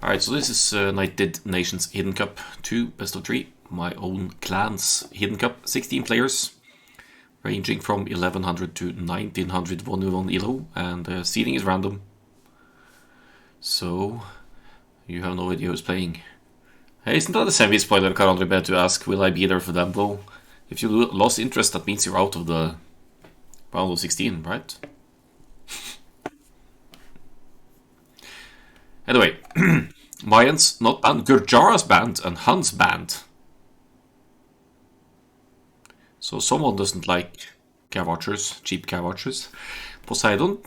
Alright, so this is United Nations Hidden Cup 2, best of 3. My own clan's Hidden Cup, 16 players, ranging from 1100 to 1900 1v1 elo, and seeding is random. So, you have no idea who's playing. Hey, isn't that a semi-spoiler, Karl to ask, will I be there for them though? If you lost interest, that means you're out of the round of 16, right? Anyway, Mayans not banned, Gurjara's banned, and Han's banned. So someone doesn't like cav archers, cheap cav archers. Poseidon,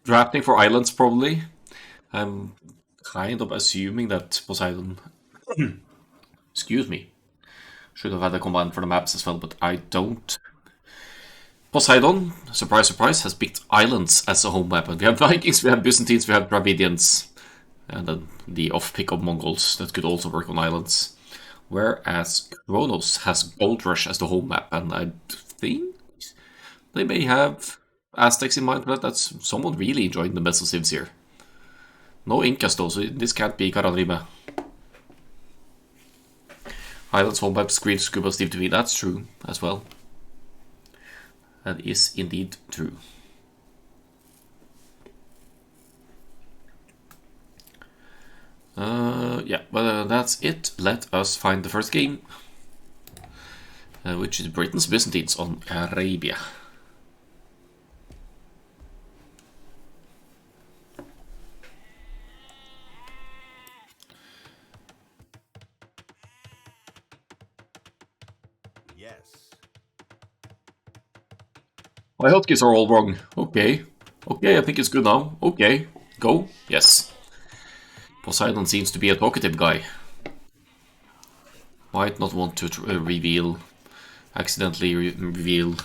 drafting for islands probably. I'm kind of assuming that Poseidon, excuse me, should have had a command for the maps as well, but I don't. Poseidon, surprise, surprise, has picked islands as a home map. And we have Vikings, we have Byzantines, we have Dravidians, and then the off-pick of Mongols that could also work on islands. Whereas Chronos has Gold Rush as the home map, and I think they may have Aztecs in mind for that. That's someone really enjoying the Meso Civs here. No Incas though, so this can't be Karadrime. Islands home map, Screen Scuba Steve TV, that's true as well. That is indeed true. Yeah, but that's it. Let us find the first game, which is Britain's Byzantines on Arabia. Yes. My hotkeys are all wrong. Okay. Okay, I think it's good now. Okay. Go. Yes. Poseidon seems to be a talkative guy. Might not want to accidentally reveal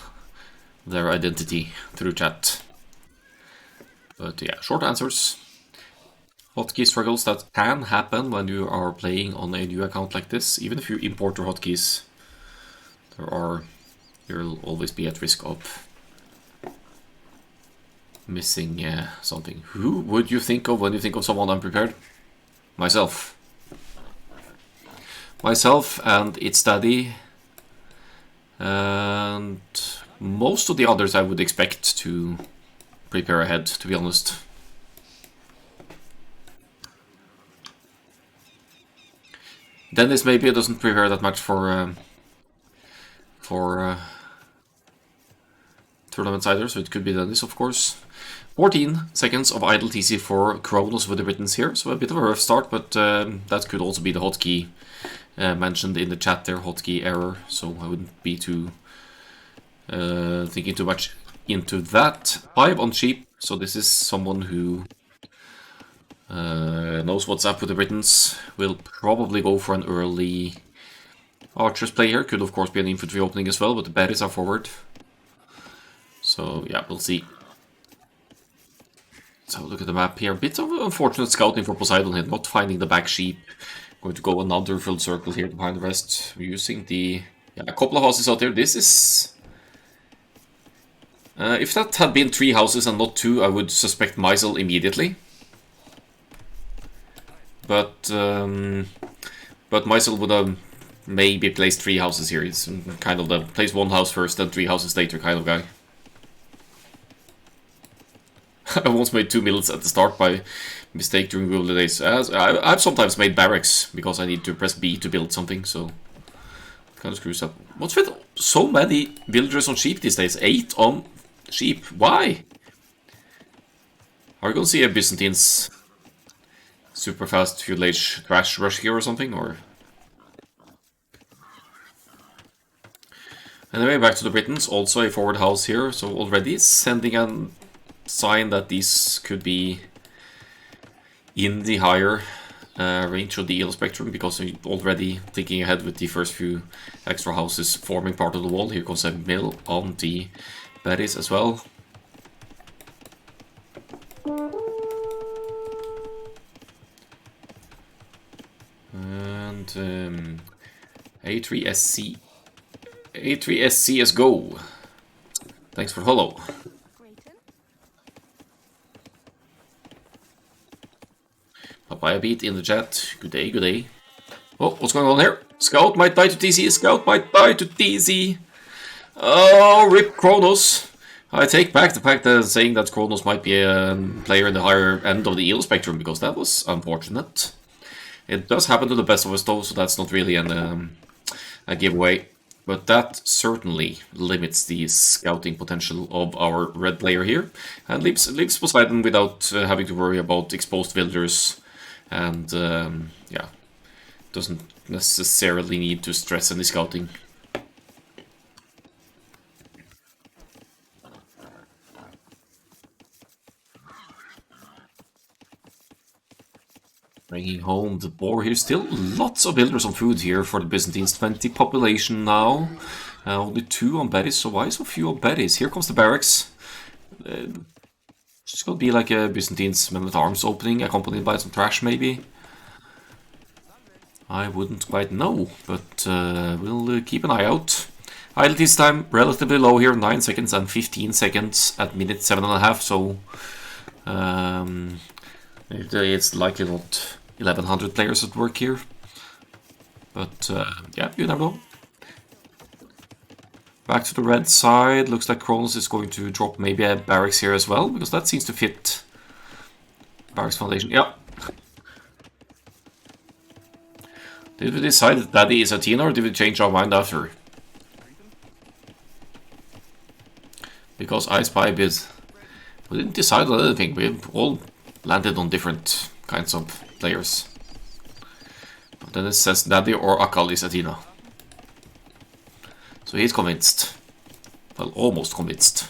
their identity through chat. But yeah, short answers. Hotkey struggles that can happen when you are playing on a new account like this. Even if you import your hotkeys, you'll always be at risk of missing something. Who would you think of when you think of someone unprepared? Myself. Myself and its daddy. And most of the others I would expect to prepare ahead, to be honest. Dennis maybe doesn't prepare that much for tournaments either, so it could be Dennis, of course. 14 seconds of idle TC for Chronos with the Britons here, so a bit of a rough start, but that could also be the hotkey mentioned in the chat there, hotkey error, so I wouldn't be too thinking too much into that. 5 on sheep, so this is someone who knows what's up with the Britons, will probably go for an early archers play here, could of course be an infantry opening as well, but the berries are forward. So yeah, we'll see. So look at the map here. Bit of unfortunate scouting for Poseidon here, not finding the back sheep. Going to go another full circle here behind the rest. We're using a couple of houses out there. This is... if that had been 3 houses and not 2, I would suspect Meisel immediately. But Meisel would have maybe placed 3 houses here. He's kind of the place 1 house first, then 3 houses later kind of guy. I once made 2 mills at the start by mistake during Google days. I've sometimes made barracks because I need to press B to build something, so it kind of screws up. What's with so many villagers on sheep these days? 8 on sheep. Why? Are we going to see a Byzantines super fast feudal age crash rush here or something? Or anyway, back to the Britons. Also a forward house here, so already sending a sign that these could be in the higher range of the elo spectrum, because we're already thinking ahead with the first few extra houses forming part of the wall. Here comes a mill on the berries as well. And A3SC. A3SC go. Thanks for the follow. Up by a beat in the chat. Good day, good day. Oh, what's going on here? Scout might die to TZ. Scout might die to TZ. Oh, rip Chronos. I take back the fact that saying that Chronos might be a player in the higher end of the elo spectrum, because that was unfortunate. It does happen to the best of us though, so that's not really a giveaway. But that certainly limits the scouting potential of our red player here, and leaves Poseidon without having to worry about exposed villagers, and yeah, doesn't necessarily need to stress any scouting. Bringing home the boar here. Still lots of builders on food here for the Byzantines. 20 population now. Only 2 on berries, so why so few on berries? Here comes the barracks. It's gonna be like a Byzantines men-at-arms opening, accompanied by some trash maybe. I wouldn't quite know, but we'll keep an eye out. Idle time relatively low here, 9 seconds and 15 seconds at minute 7.5, so it's likely not 1100 players at work here. But yeah, you never know. Back to the red side, looks like Chronos is going to drop maybe a barracks here as well, because that seems to fit barracks foundation. Yeah. Did we decide that Daddy is Athena, or did we change our mind after? Because I spy bid. We didn't decide on anything, we've all landed on different kinds of players. But then it says Daddy or Akkal is Athena. So he's convinced. Well, almost convinced.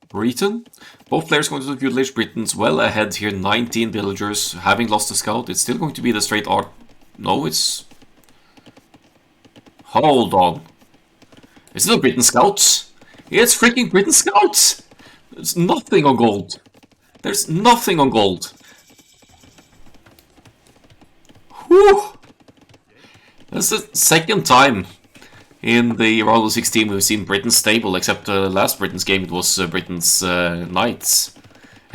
Britain? Both players going to the village. Britain's well ahead here, 19 villagers. Having lost the scout, it's still going to be the straight art. No, it's... Hold on. Is it the Britain Scouts? It's freaking Britain Scouts! There's nothing on gold. There's nothing on gold. Whew! That's the second time in the round of 16 we've seen Britain stable, except the last Britain's game it was Britain's Knights.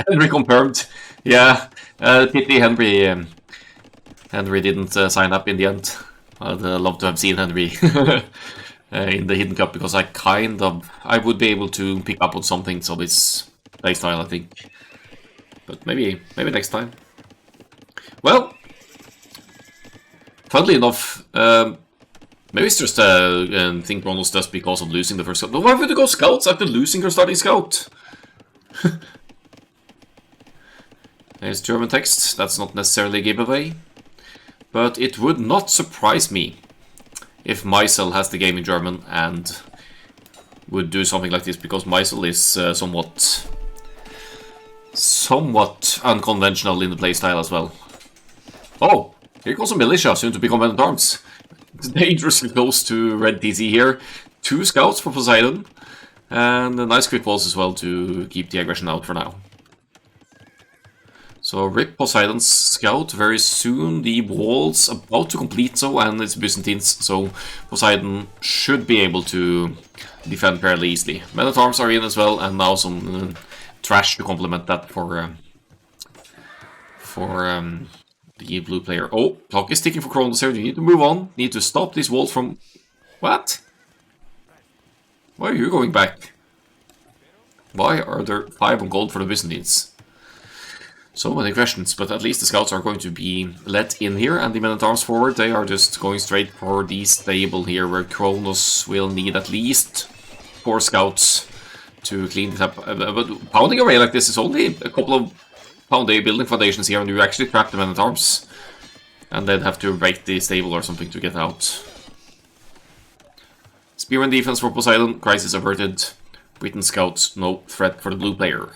Henry confirmed. Yeah, pity Henry didn't sign up in the end. I'd love to have seen Henry in the Hidden Cup, because I would be able to pick up on some things of his playstyle, I think. But maybe next time. Well, funnily enough, maybe it's just a thing Chronos does because of losing the first scout. But why would you go scouts after losing your starting scout? There's German text. That's not necessarily a giveaway. But it would not surprise me if Meisel has the game in German and would do something like this, because Meisel is somewhat unconventional in the playstyle as well. Oh, here goes a militia, soon to become men-at-arms. Dangerously close to red TZ here. 2 scouts for Poseidon, and a nice quick pulse as well to keep the aggression out for now. So rip Poseidon's scout very soon. The wall's about to complete so, and it's Byzantines, so Poseidon should be able to defend fairly easily. Men-at-arms are in as well, and now some trash to complement that for the blue player. Oh, clock is ticking for Chronos here. You need to move on. Need to stop these walls from... What? Why are you going back? Why are there 5 on gold for the Byzantines? So many questions, but at least the scouts are going to be let in here, and the men-at-arms forward, they are just going straight for the stable here, where Chronos will need at least 4 scouts to clean it up. But pounding away like this is only a couple of building foundations here, and you actually trap the men-at-arms. And they'd have to break the stable or something to get out. Spear and defense for Poseidon, crisis averted. Britain scouts, no threat for the blue player.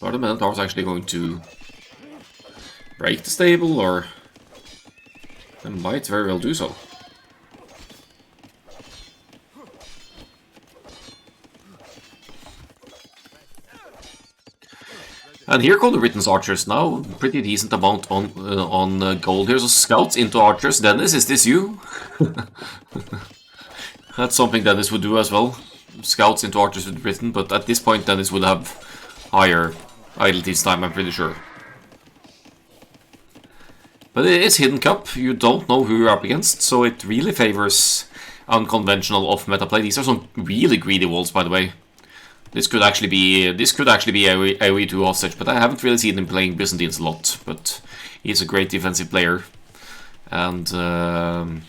Are the men-at-arms actually going to break the stable, or they might very well do so? And here come the Britain's archers now. Pretty decent amount on gold here. So scouts into archers. Dennis, is this you? That's something Dennis would do as well. Scouts into archers with Britain, but at this point Dennis would have higher idleties time, I'm pretty sure. But it is Hidden Cup, you don't know who you're up against, so it really favors unconventional off-meta play. These are some really greedy walls, by the way. This could actually be AOE 2 hostage, but I haven't really seen him playing Byzantines a lot. But he's a great defensive player, and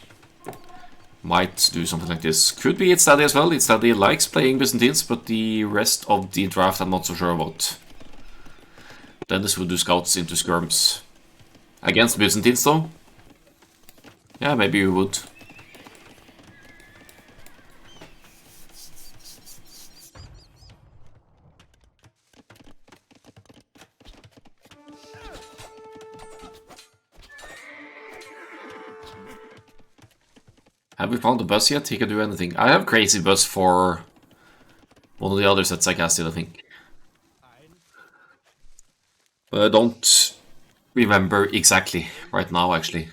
might do something like this. Could be It's Daddy as well. It's Daddy likes playing Byzantines, but the rest of the draft I'm not so sure about. Dennis would do scouts into skirms. Against Byzantines though? Yeah, maybe you would. Have we found the bus yet? He can do anything. I have crazy bus for one of the other sets I casted, I think. But I don't remember exactly right now, actually.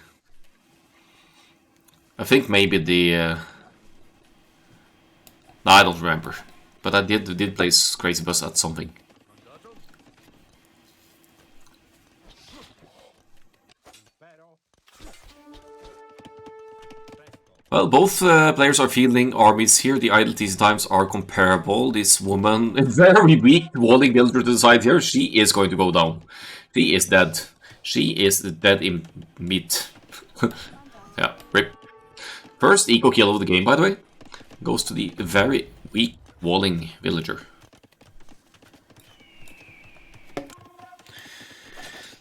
I think maybe the... No, I don't remember. But I did place crazy bus at something. Well, both players are fielding armies here. The idleties times are comparable. This woman, very weak walling builder to the side here, she is going to go down. She is dead. She is dead in meat. Yeah, rip. First eco kill of the game, by the way. Goes to the very weak walling villager.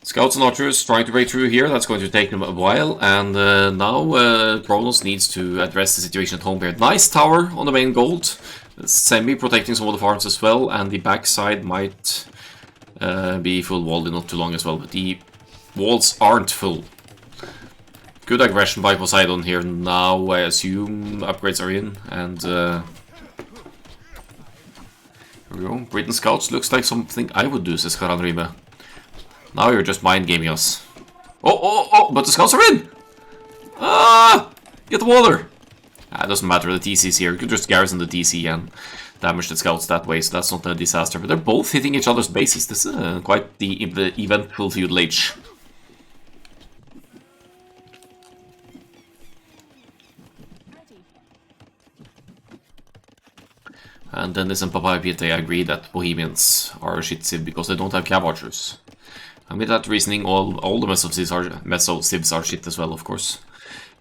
Scouts and archers trying to break through here. That's going to take them a while. And now Chronos needs to address the situation at home here. Nice tower on the main gold. Semi-protecting some of the farms as well. And the backside might be full walled in not too long as well. But the walls aren't full. Good aggression by Poseidon here. Now I assume upgrades are in. And here we go. Britain Scouts looks like something I would do, says Karanrime. Now you're just mind gaming us. Oh, but the scouts are in! Ah! Get the water! It doesn't matter, the TC's here. You could just garrison the TC and damage the scouts that way, so that's not a disaster. But they're both hitting each other's bases. This is quite the eventful feudal age. And Dennis and Papa Piete agree that Bohemians are shit civ because they don't have cav archers. And with that reasoning, all the meso-civs are shit as well, of course.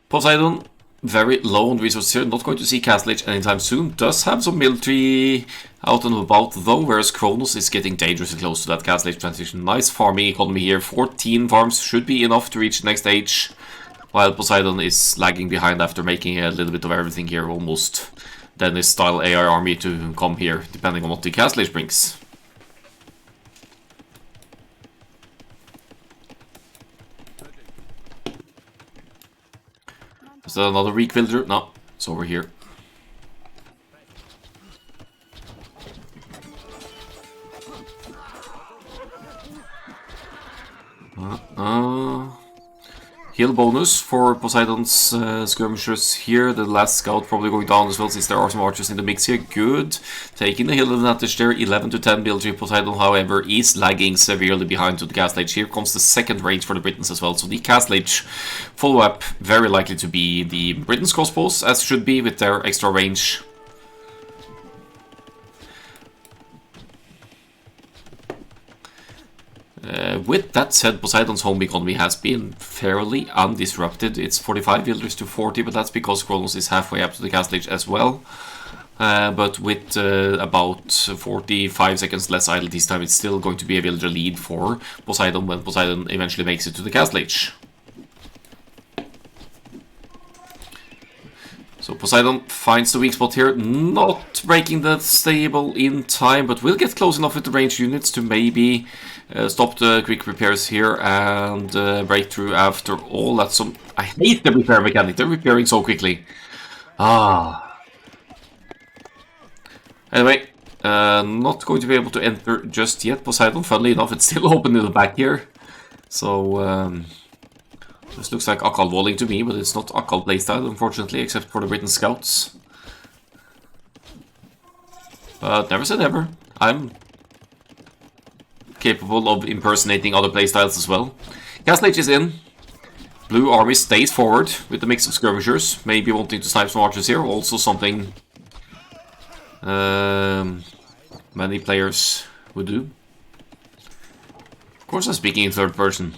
Poseidon, very low on resources here, not going to see Castle Age anytime soon. Does have some military out and about though, whereas Chronos is getting dangerously close to that Castle Age transition. Nice farming economy here, 14 farms should be enough to reach the next age. While Poseidon is lagging behind after making a little bit of everything here, almost Dennis-style AI army to come here, depending on what the Castle Age brings. Is that another weak villager? No, it's over here. Heal bonus for Poseidon's skirmishers here. The last scout probably going down as well, since there are some archers in the mix here. Good. Taking the hill advantage there. 11 to 10 military. Poseidon, however, is lagging severely behind to the Castle Age. Here comes the second range for the Britons as well. So the Castle Age follow-up very likely to be the Britons crossbows, as should be with their extra range. With that said, Poseidon's home economy has been fairly undisrupted. It's 45 villagers to 40, but that's because Chronos is halfway up to the Castle Age as well. But with about 45 seconds less idleties time, it's still going to be a villager lead for Poseidon when Poseidon eventually makes it to the Castle Age. So Poseidon finds the weak spot here, not breaking the stable in time, but will get close enough with the ranged units to maybe stop the quick repairs here and break through after all. That's some... I hate the repair mechanic, they're repairing so quickly. Anyway, Not going to be able to enter just yet. Poseidon, funnily enough, it's still open in the back here. So, this looks like Akkal walling to me, but it's not Akkal playstyle, unfortunately, except for the Britain Scouts. But never say never. I'm capable of impersonating other playstyles as well. Castle Age is in. Blue army stays forward with a mix of skirmishers, maybe wanting to snipe some archers here. Also something many players would do. Of course, I'm speaking in third person.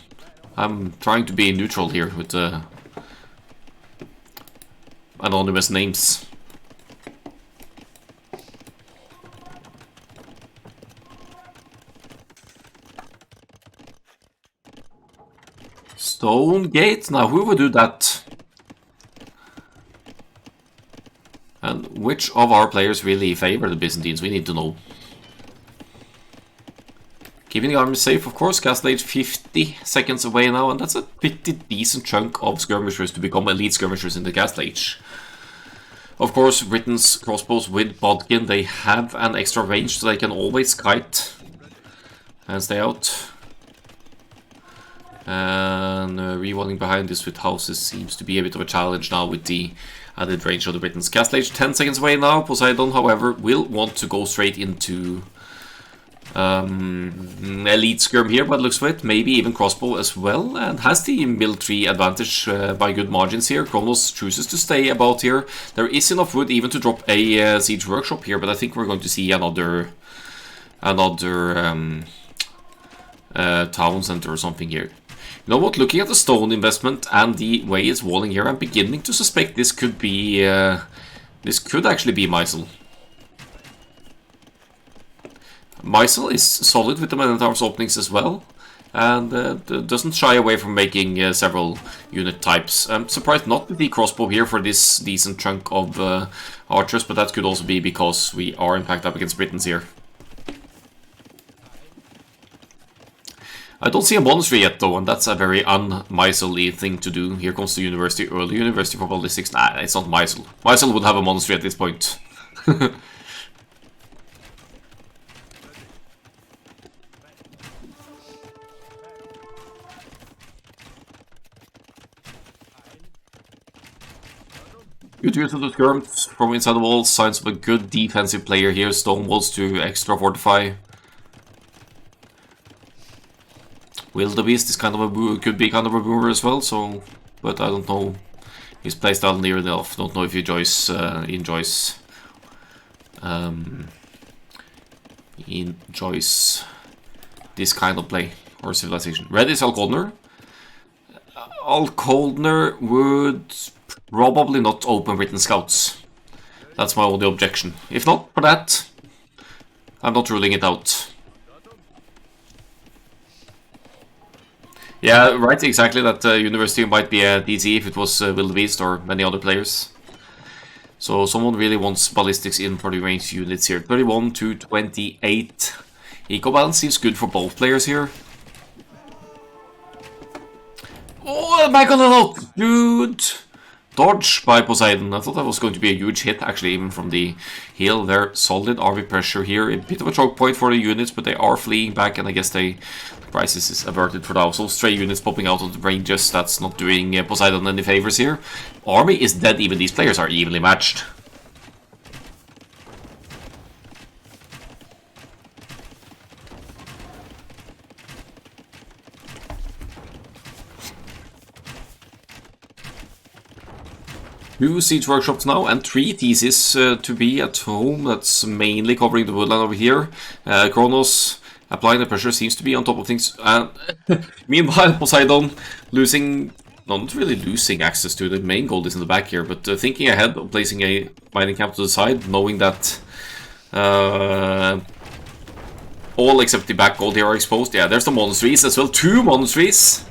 I'm trying to be neutral here with anonymous names. Stone Gate? Now, who would do that? And which of our players really favor the Byzantines? We need to know. Keeping the army safe, of course. Castle Age 50 seconds away now, and that's a pretty decent chunk of skirmishers to become elite skirmishers in the Castle Age. Of course, Britain's crossbows with Bodkin, they have an extra range, so they can always kite and stay out. And rewalling behind this with houses seems to be a bit of a challenge now with the added range of the Britons. Castle Age 10 seconds away now. Poseidon, however, will want to go straight into elite skirm here, but looks for it. Maybe even crossbow as well, and has the military advantage by good margins here. Chronos chooses to stay about here. There is enough wood even to drop a siege workshop here, but I think we're going to see another town center or something here. You know what, looking at the stone investment and the way it's walling here, I'm beginning to suspect this could be, this could actually be Mysel. Mysel is solid with the men-at-arms openings as well, and doesn't shy away from making several unit types. I'm surprised not to be crossbow here for this decent chunk of archers, but that could also be because we are in fact up against Britons here. I don't see a monastery yet though, and that's a very un-Mysel-y thing to do. Here comes the university early. University for ballistics. Nah, it's not Mysel. Mysel would have a monastery at this point. Good use of the skirms from inside the walls. Signs of a good defensive player here. Stone walls to extra fortify. Wildebeest is kind of a could be kind of a boomer as well, so, but I don't know his playstyle near enough. Don't know if he enjoys this kind of play or civilization. Red is Alcoldner. Alcoldner would probably not open Britain Scouts. That's my only objection. If not for that, I'm not ruling it out. Yeah, right, exactly, that University might be a DC if it was Wildebeest or many other players. So someone really wants ballistics in for the ranged units here. 31 to 28. Eco balance seems good for both players here. Oh, am I gonna not? Dude! Dodge by Poseidon. I thought that was going to be a huge hit, actually, even from the hill. They're solid RV pressure here. A bit of a choke point for the units, but they are fleeing back, and I guess the crisis is averted for now. So stray units popping out of the ranges, that's not doing Poseidon any favors here. Army is dead, even these players are evenly matched. Two siege workshops now, and 3 theses to be at home. That's mainly covering the woodland over here. Chronos applying the pressure seems to be on top of things. And meanwhile, Poseidon losing, no, not really losing access to the main gold is in the back here, but thinking ahead of placing a mining camp to the side, knowing that all except the back gold here are exposed. Yeah, there's the monasteries as well. 2 monasteries.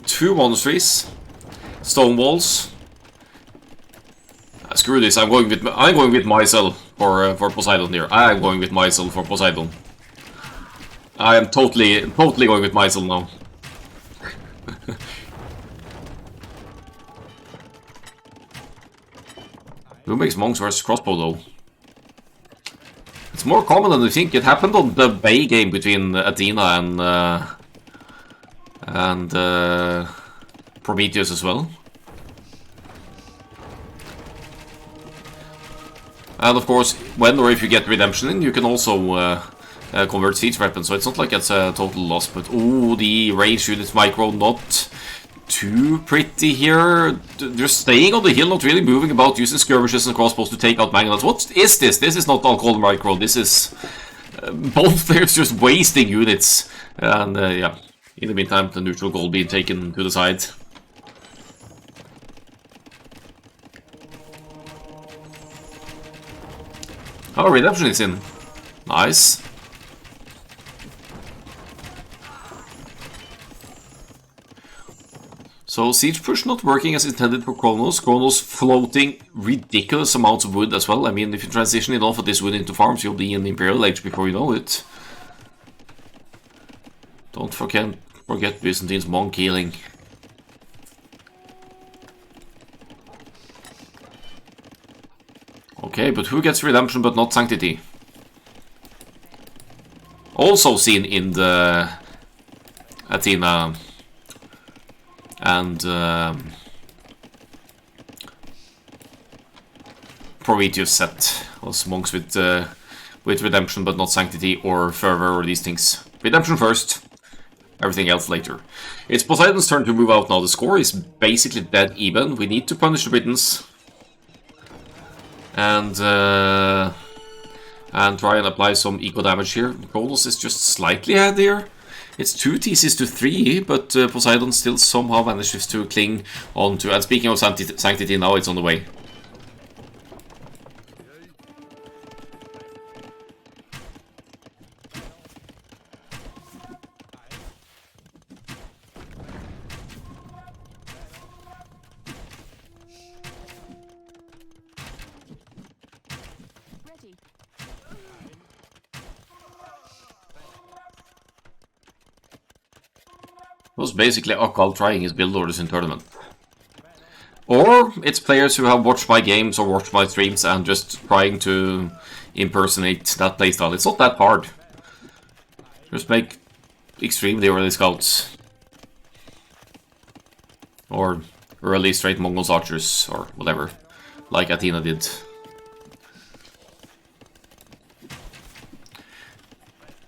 2 monasteries, stone walls. Screw this! I'm going with Mysel for Poseidon here. I'm going with Mysel for Poseidon. I am totally going with Mysel now. Who makes monks versus crossbow though? It's more common than you think. It happened on the Bay game between Athena and Prometheus as well. And of course, when or if you get redemption in, you can also convert siege weapons, so it's not like it's a total loss. But oh, the range units micro not too pretty here. Just staying on the hill, not really moving about, using skirmishes and crossbows to take out Maggots. What is this? This is not Akkal micro. This is both players just wasting units. And yeah, in the meantime, the neutral gold being taken to the side. Oh, redemption is in. Nice. So siege push not working as intended for Chronos. Chronos floating ridiculous amounts of wood as well. I mean, if you transition enough of this wood into farms, you'll be in Imperial Age before you know it. Don't forget Byzantine's monk healing. Okay, but who gets redemption but not sanctity? Also seen in the Athena and Prometheus set was monks with redemption but not sanctity or fervor or these things. Redemption first, everything else later. It's Poseidon's turn to move out now. The score is basically dead even. We need to punish the Britons and try and apply some eco damage here. Chronos is just slightly ahead here. It's 2 theses to 3, but Poseidon still somehow manages to cling on to. And speaking of sanctity, now it's on the way. It was basically Akkal trying his build orders in tournament. Or it's players who have watched my games or watched my streams and just trying to impersonate that playstyle. It's not that hard. Just make extremely early scouts. Or early straight Mongols archers or whatever, like Athena did.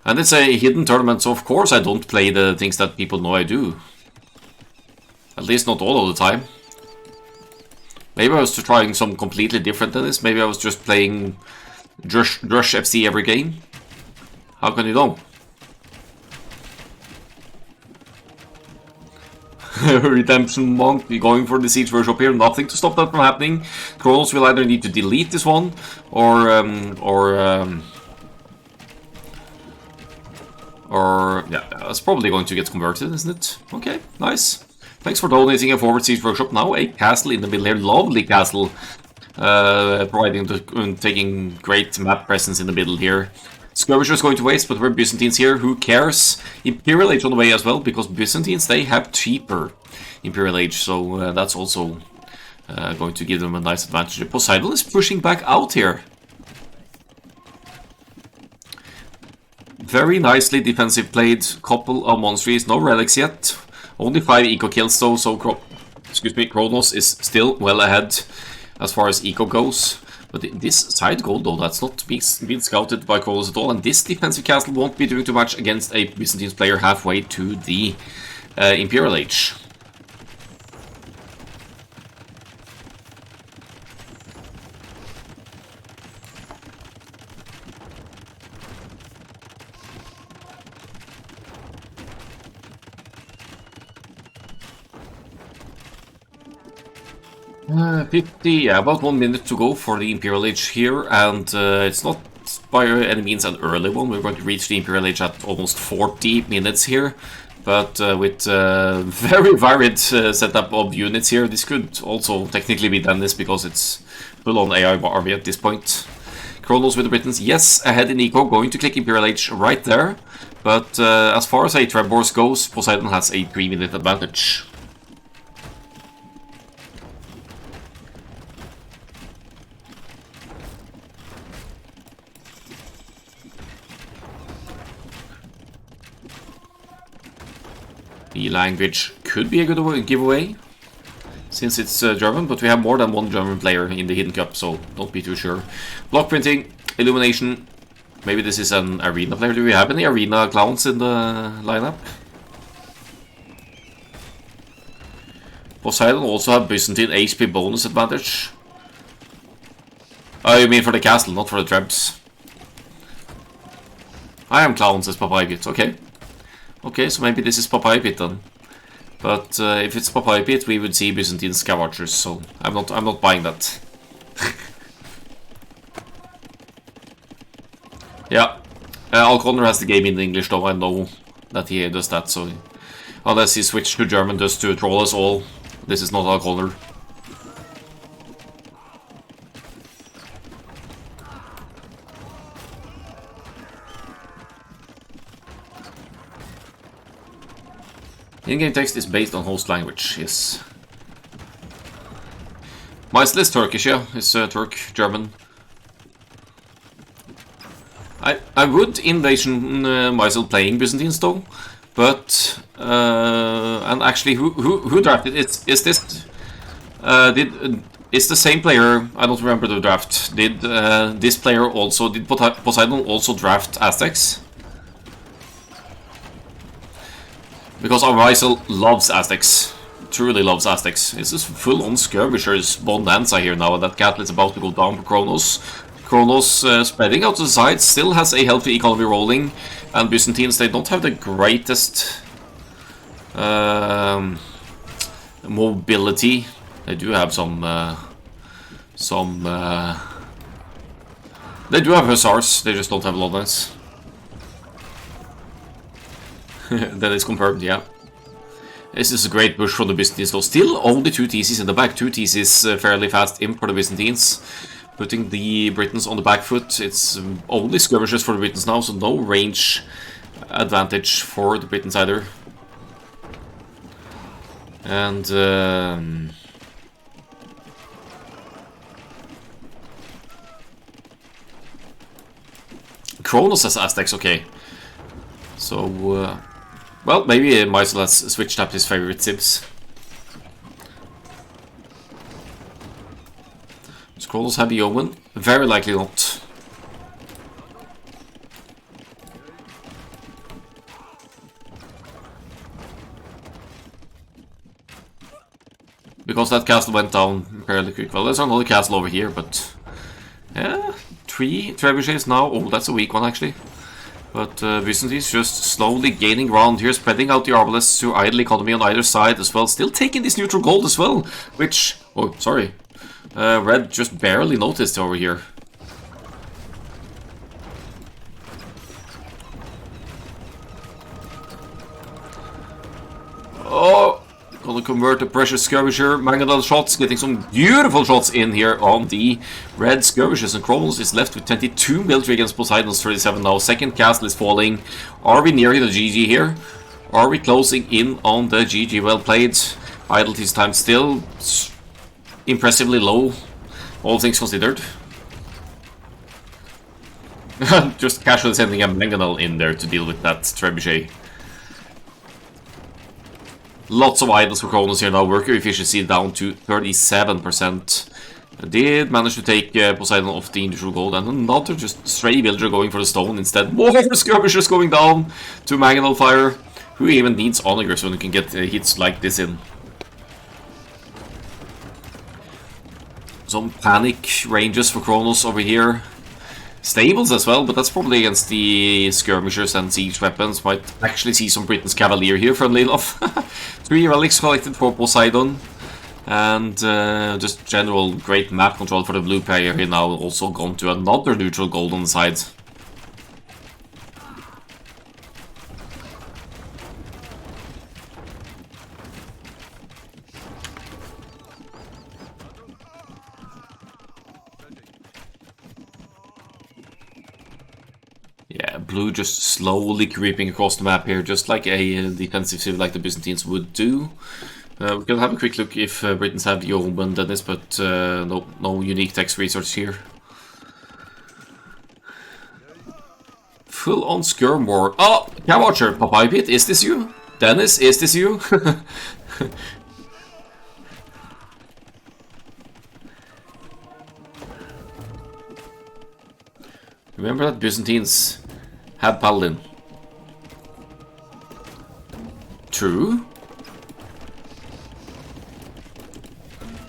And it's a hidden tournament, so of course I don't play the things that people know I do. At least not all of the time. Maybe I was trying something completely different than this. Maybe I was just playing Drush FC every game. How can you know? Redemption Monk going for the Siege Workshop here. Nothing to stop that from happening. Chronos will either need to delete this one or yeah, it's probably going to get converted, isn't it? Okay, nice. Thanks for donating a forward siege workshop. Now a castle in the middle here, lovely castle, taking great map presence in the middle here. Skirmishers going to waste, but we're Byzantines here. Who cares? Imperial Age on the way as well, because Byzantines, they have cheaper Imperial Age, so that's also going to give them a nice advantage. Poseidon is pushing back out here. Very nicely defensive played, couple of monsters, no relics yet. Only 5 eco kills though, so Chronos is still well ahead as far as eco goes. But this side goal though, that's not being scouted by Chronos at all, and this defensive castle won't be doing too much against a Byzantine player halfway to the Imperial Age. Yeah, about 1 minute to go for the Imperial Age here, and it's not by any means an early one. We're going to reach the Imperial Age at almost 40 minutes here, but with very varied setup of units here. This could also technically be Dennis because it's full-on AI army at this point. Chronos with the Britons, yes, ahead in eco, going to click Imperial Age right there, but as far as a Trebors goes, Poseidon has a 3-minute advantage. The language could be a good giveaway, since it's German, but we have more than one German player in the Hidden Cup, so don't be too sure. Block printing, illumination. Maybe this is an arena player. Do we have any arena clowns in the lineup? Poseidon also have Byzantine HP bonus advantage. Oh, you mean for the castle, not for the trebs. I am clowns as Papaya Pit, okay. Okay, so maybe this is Papaya Pit then. But if it's Papaya Pit, we would see Byzantine Scavengers, so I'm not buying that. Yeah, Akkal-AOE has the game in English though, I know that he does that, so unless he switched to German just to troll us all, this is not Akkal-AOE. In-game text is based on host language, yes. Meisel is Turkish, yeah, it's Turk, German. I would envision Meisel playing Byzantines though, but and actually who drafted it? Is this it's the same player? I don't remember the draft. Did this player also did Poseidon also draft Aztecs? Because our Meisel loves Aztecs, truly loves Aztecs. This is full-on skirmishers bonanza here now, and that cattle is about to go down for Chronos. Chronos spreading out to the sides, still has a healthy economy rolling, and Byzantines, they don't have the greatest mobility. They do have they do have hussars, they just don't have lodness. That is confirmed, yeah. This is a great push for the Byzantines though. Still only 2 TCs in the back, 2 TCs fairly fast in for the Byzantines. Putting the Britons on the back foot. It's only skirmishes for the Britons now, so no range advantage for the Britons either. And Chronos has Aztecs, okay. So, well, maybe Meisel has switched up his favorite sibs. Does Chronos have the Omen? Very likely not. Because that castle went down fairly quick. Well, there's another castle over here, but yeah, 3 trebuchets now. Oh, that's a weak one actually. But Byzantines just slowly gaining ground here, spreading out the arbalests to idle economy on either side as well. Still taking this neutral gold as well, which, oh, sorry, Red just barely noticed over here. Oh, gonna convert the precious skirmisher. Mangonel shots, getting some beautiful shots in here on the red skirmishers, and Chronos is left with 22 military against Poseidon's 37 now. Second castle is falling. Are we nearing the GG here? Are we closing in on the GG? Well played. Idlety's time still impressively low, all things considered. Just casually sending a Mangonel in there to deal with that trebuchet. Lots of idols for Chronos here now. Worker efficiency down to 37%. Did manage to take Poseidon off the neutral gold, and another just stray villager going for the stone instead. More skirmishers going down to Mangonel fire. Who even needs onagers when you can get hits like this in? Some panic ranges for Chronos over here. Stables as well, but that's probably against the skirmishers and siege weapons. Might actually see some Britain's cavalier here, funnily enough. 3 relics collected for Poseidon. And just general great map control for the blue player here now. Also gone to another neutral gold on the side. Yeah, blue just slowly creeping across the map here, just like a defensive civ like the Byzantines would do. We can have a quick look if Britons have the Omen Dennis, but no unique text research here. Full on skirm war. Oh, Cam Archer, Papaya Pit, is this you? Dennis, is this you? Remember that Byzantines had Paladin. True.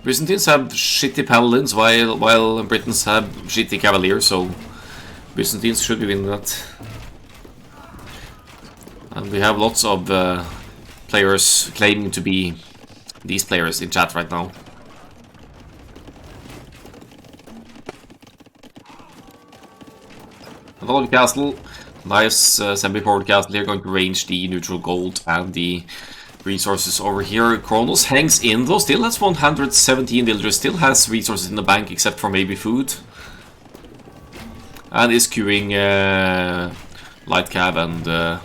Byzantines have shitty Paladins while Britons have shitty Cavaliers, so Byzantines should be winning that. And we have lots of players claiming to be these players in chat right now. Another castle. Nice semi-powered castle here, going to range the neutral gold and the resources over here. Chronos hangs in though, still has 117 villagers, still has resources in the bank except for maybe food. And is queuing light cab and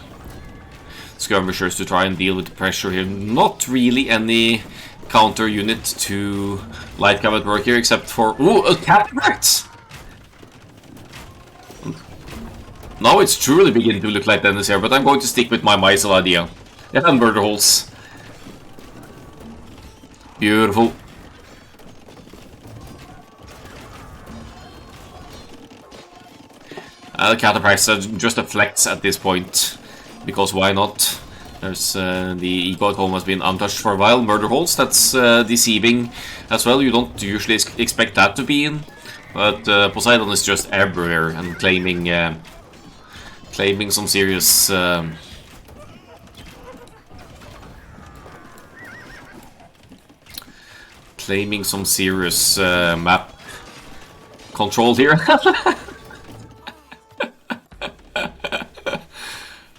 skirmishers to try and deal with the pressure here. Not really any counter unit to light cab at work here except for... Ooh, a cataract! Now it's truly beginning to look like Dennis here, but I'm going to stick with my Meisel idea. Yeah, and murder holes. Beautiful. The cataphracts are just a flex at this point, because why not? There's the eco at home has been untouched for a while. Murder holes, that's deceiving as well. You don't usually expect that to be in, but Poseidon is just everywhere and claiming some serious map control here.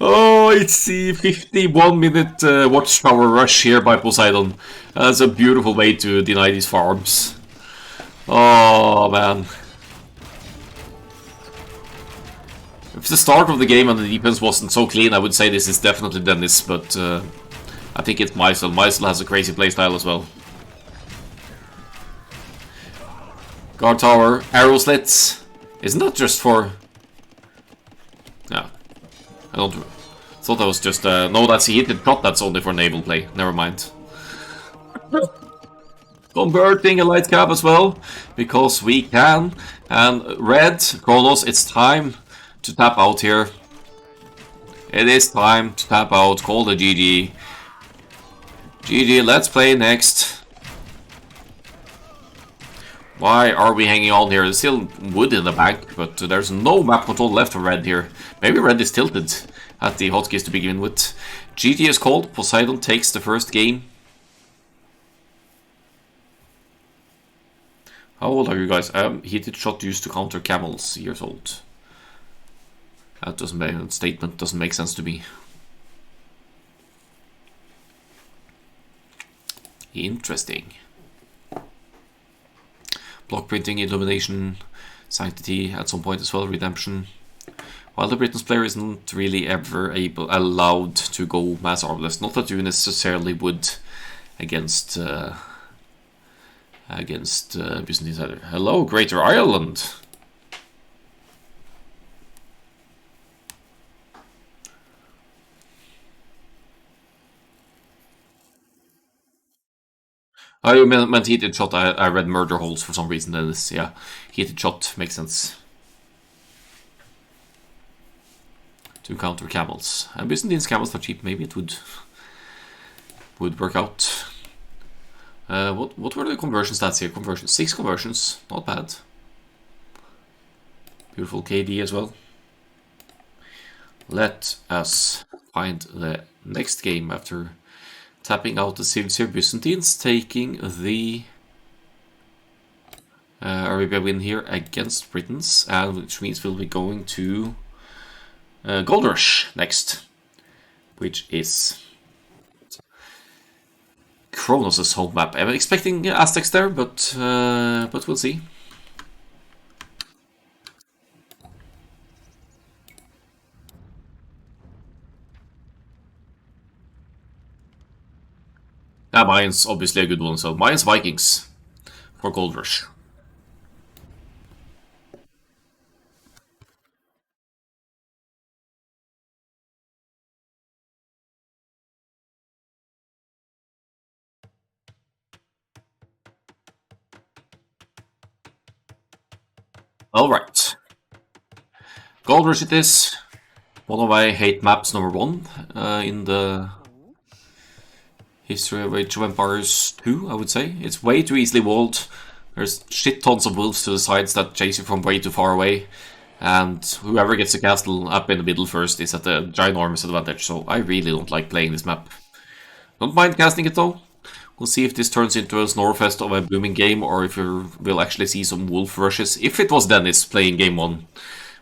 Oh, it's the 51-minute watchtower rush here by Poseidon. That's a beautiful way to deny these farms. Oh, man. If the start of the game and the defense wasn't so clean, I would say this is definitely Dennis, but I think it's Meisel. Meisel has a crazy playstyle as well. Guard tower, arrow slits. Isn't that just for... No. I don't... thought that was just... no, that's a heated shot, that's only for naval play. Never mind. Converting a light cab as well, because we can. And red, Chronos, it's time to tap out here. It is time to tap out. Call the GG. GG, let's play next. Why are we hanging on here? There's still wood in the bank, but there's no map control left for red here. Maybe red is tilted at the hotkeys to begin with. GG is called. Poseidon takes the first game. How old are you guys? Heated shot used to counter camels. Years old. That doesn't make a statement. Doesn't make sense to me. Interesting. Block printing, illumination, sanctity at some point as well. Redemption. While the Britain's player isn't really ever allowed to go mass armless. Not that you necessarily would against Byzantines either. Hello, Greater Ireland. Oh, you meant heated shot. I read murder holes for some reason. That is, yeah, heated shot makes sense. To counter camels. And Byzantines camels are cheap. Maybe it would work out. What were the conversion stats here? Conversions, 6 conversions, not bad. Beautiful KD as well. Let us find the next game after tapping out the civils here. Byzantines taking the Arabia win here against Britons, and which means we'll be going to Gold Rush next, which is Chronos' home map. I'm expecting Aztecs there, but we'll see. Yeah, mine's obviously a good one, so mine's Vikings for Gold Rush. Alright. Gold Rush it is. One of my hate maps #1 in the history of Age of Empires 2, I would say. It's way too easily walled. There's shit tons of wolves to the sides that chase you from way too far away. And whoever gets the castle up in the middle first is at a ginormous advantage, so I really don't like playing this map. Don't mind casting it though. We'll see if this turns into a Snorefest of a booming game, or if we'll actually see some wolf rushes. If it was Dennis playing game 1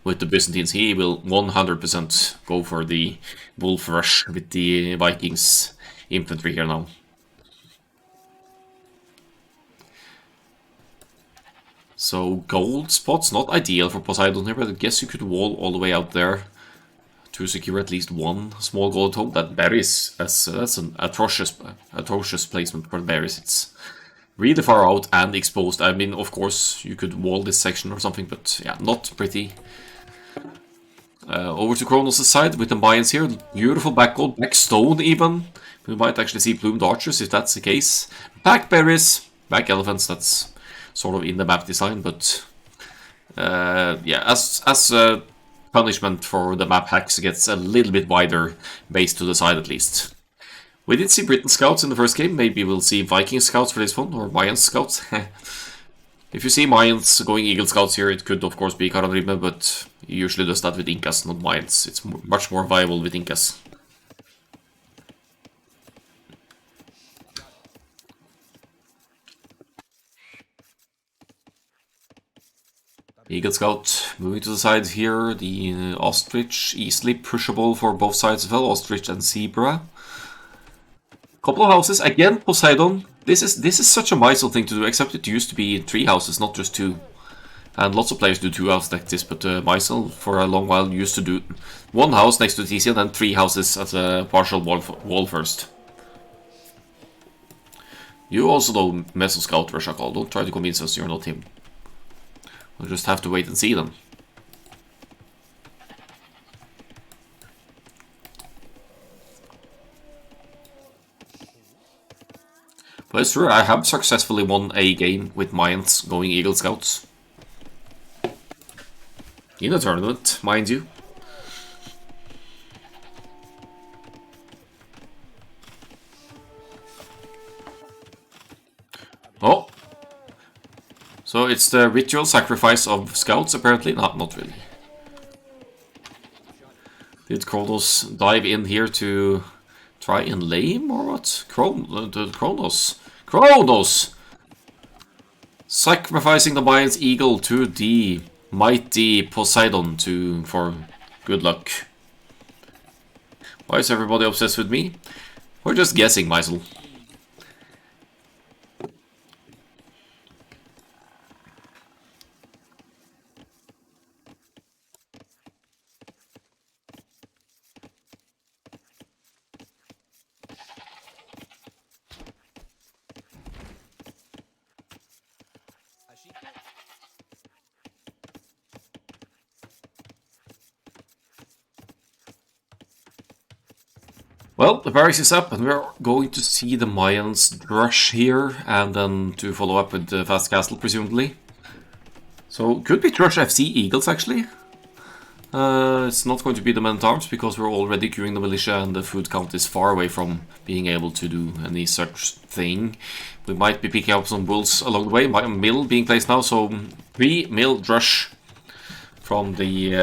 with the Byzantines, he will 100% go for the wolf rush with the Vikings infantry here now. So gold spots, not ideal for Poseidon here, but I guess you could wall all the way out there to secure at least one small gold home. That berries, that's an atrocious placement for the berries. It's really far out and exposed. I mean, of course, you could wall this section or something, but yeah, not pretty. Over to Chronos' side with the Mayans here. Beautiful back gold, back stone even. We might actually see plumed archers if that's the case. Back berries, back elephants, that's sort of in the map design, but yeah, as punishment for the map hacks gets a little bit wider base to the side at least. We did see Britain scouts in the first game, maybe we'll see Viking scouts for this one, or Mayan scouts. If you see Mayans going Eagle scouts here, it could of course be Karadrime, but he usually does that with Incas, not Mayans. It's much more viable with Incas. Eagle Scout moving to the side here. The Ostrich easily pushable for both sides as well. Ostrich and Zebra. Couple of houses again. Poseidon. This is such a Mysel thing to do. Except it used to be 3 houses, not just 2. And lots of players do 2 houses like this. But Mysel for a long while used to do 1 house next to TC and then 3 houses as a partial wall first. You also know Meso Scout Rashakal. Don't try to convince us you're not him. We'll just have to wait and see them. But it's true, I have successfully won a game with Mayans going Eagle Scouts. In a tournament, mind you. Oh! So it's the ritual sacrifice of scouts, apparently? No, not really. Did Chronos dive in here to try and lame or what? Chronos. Chronos! Sacrificing the Mayans eagle to the mighty Poseidon for good luck. Why is everybody obsessed with me? We're just guessing, Mysel. Well, the barracks is up, and we're going to see the Mayans rush here, and then to follow up with the Fast Castle, presumably. So, could be Rush FC Eagles, actually. It's not going to be the men-at-arms, because we're already queuing the militia, and the food count is far away from being able to do any such thing. We might be picking up some bulls along the way. Mill being placed now, so 3 mill rush from the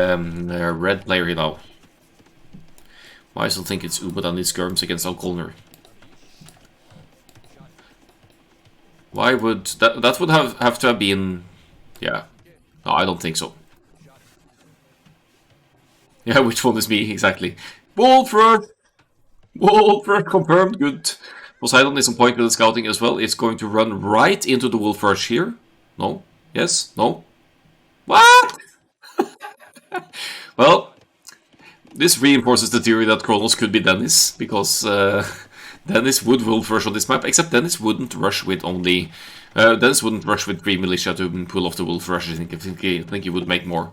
red player here now. I still think it's Ubud and his skirms against Akkal-AOE. Why would... That would have to have been... Yeah. No, I don't think so. Yeah, which one is me, exactly. Wolfrush! Wolfrush confirmed, good. Poseidon is on point with the scouting as well. It's going to run right into the Wolfrush here. No? Yes? No? What? Well... This reinforces the theory that Chronos could be Dennis, because Dennis would wolf rush on this map, except Dennis wouldn't rush with only... Dennis wouldn't rush with 3 militia to pull off the wolf rush. I think he would make more.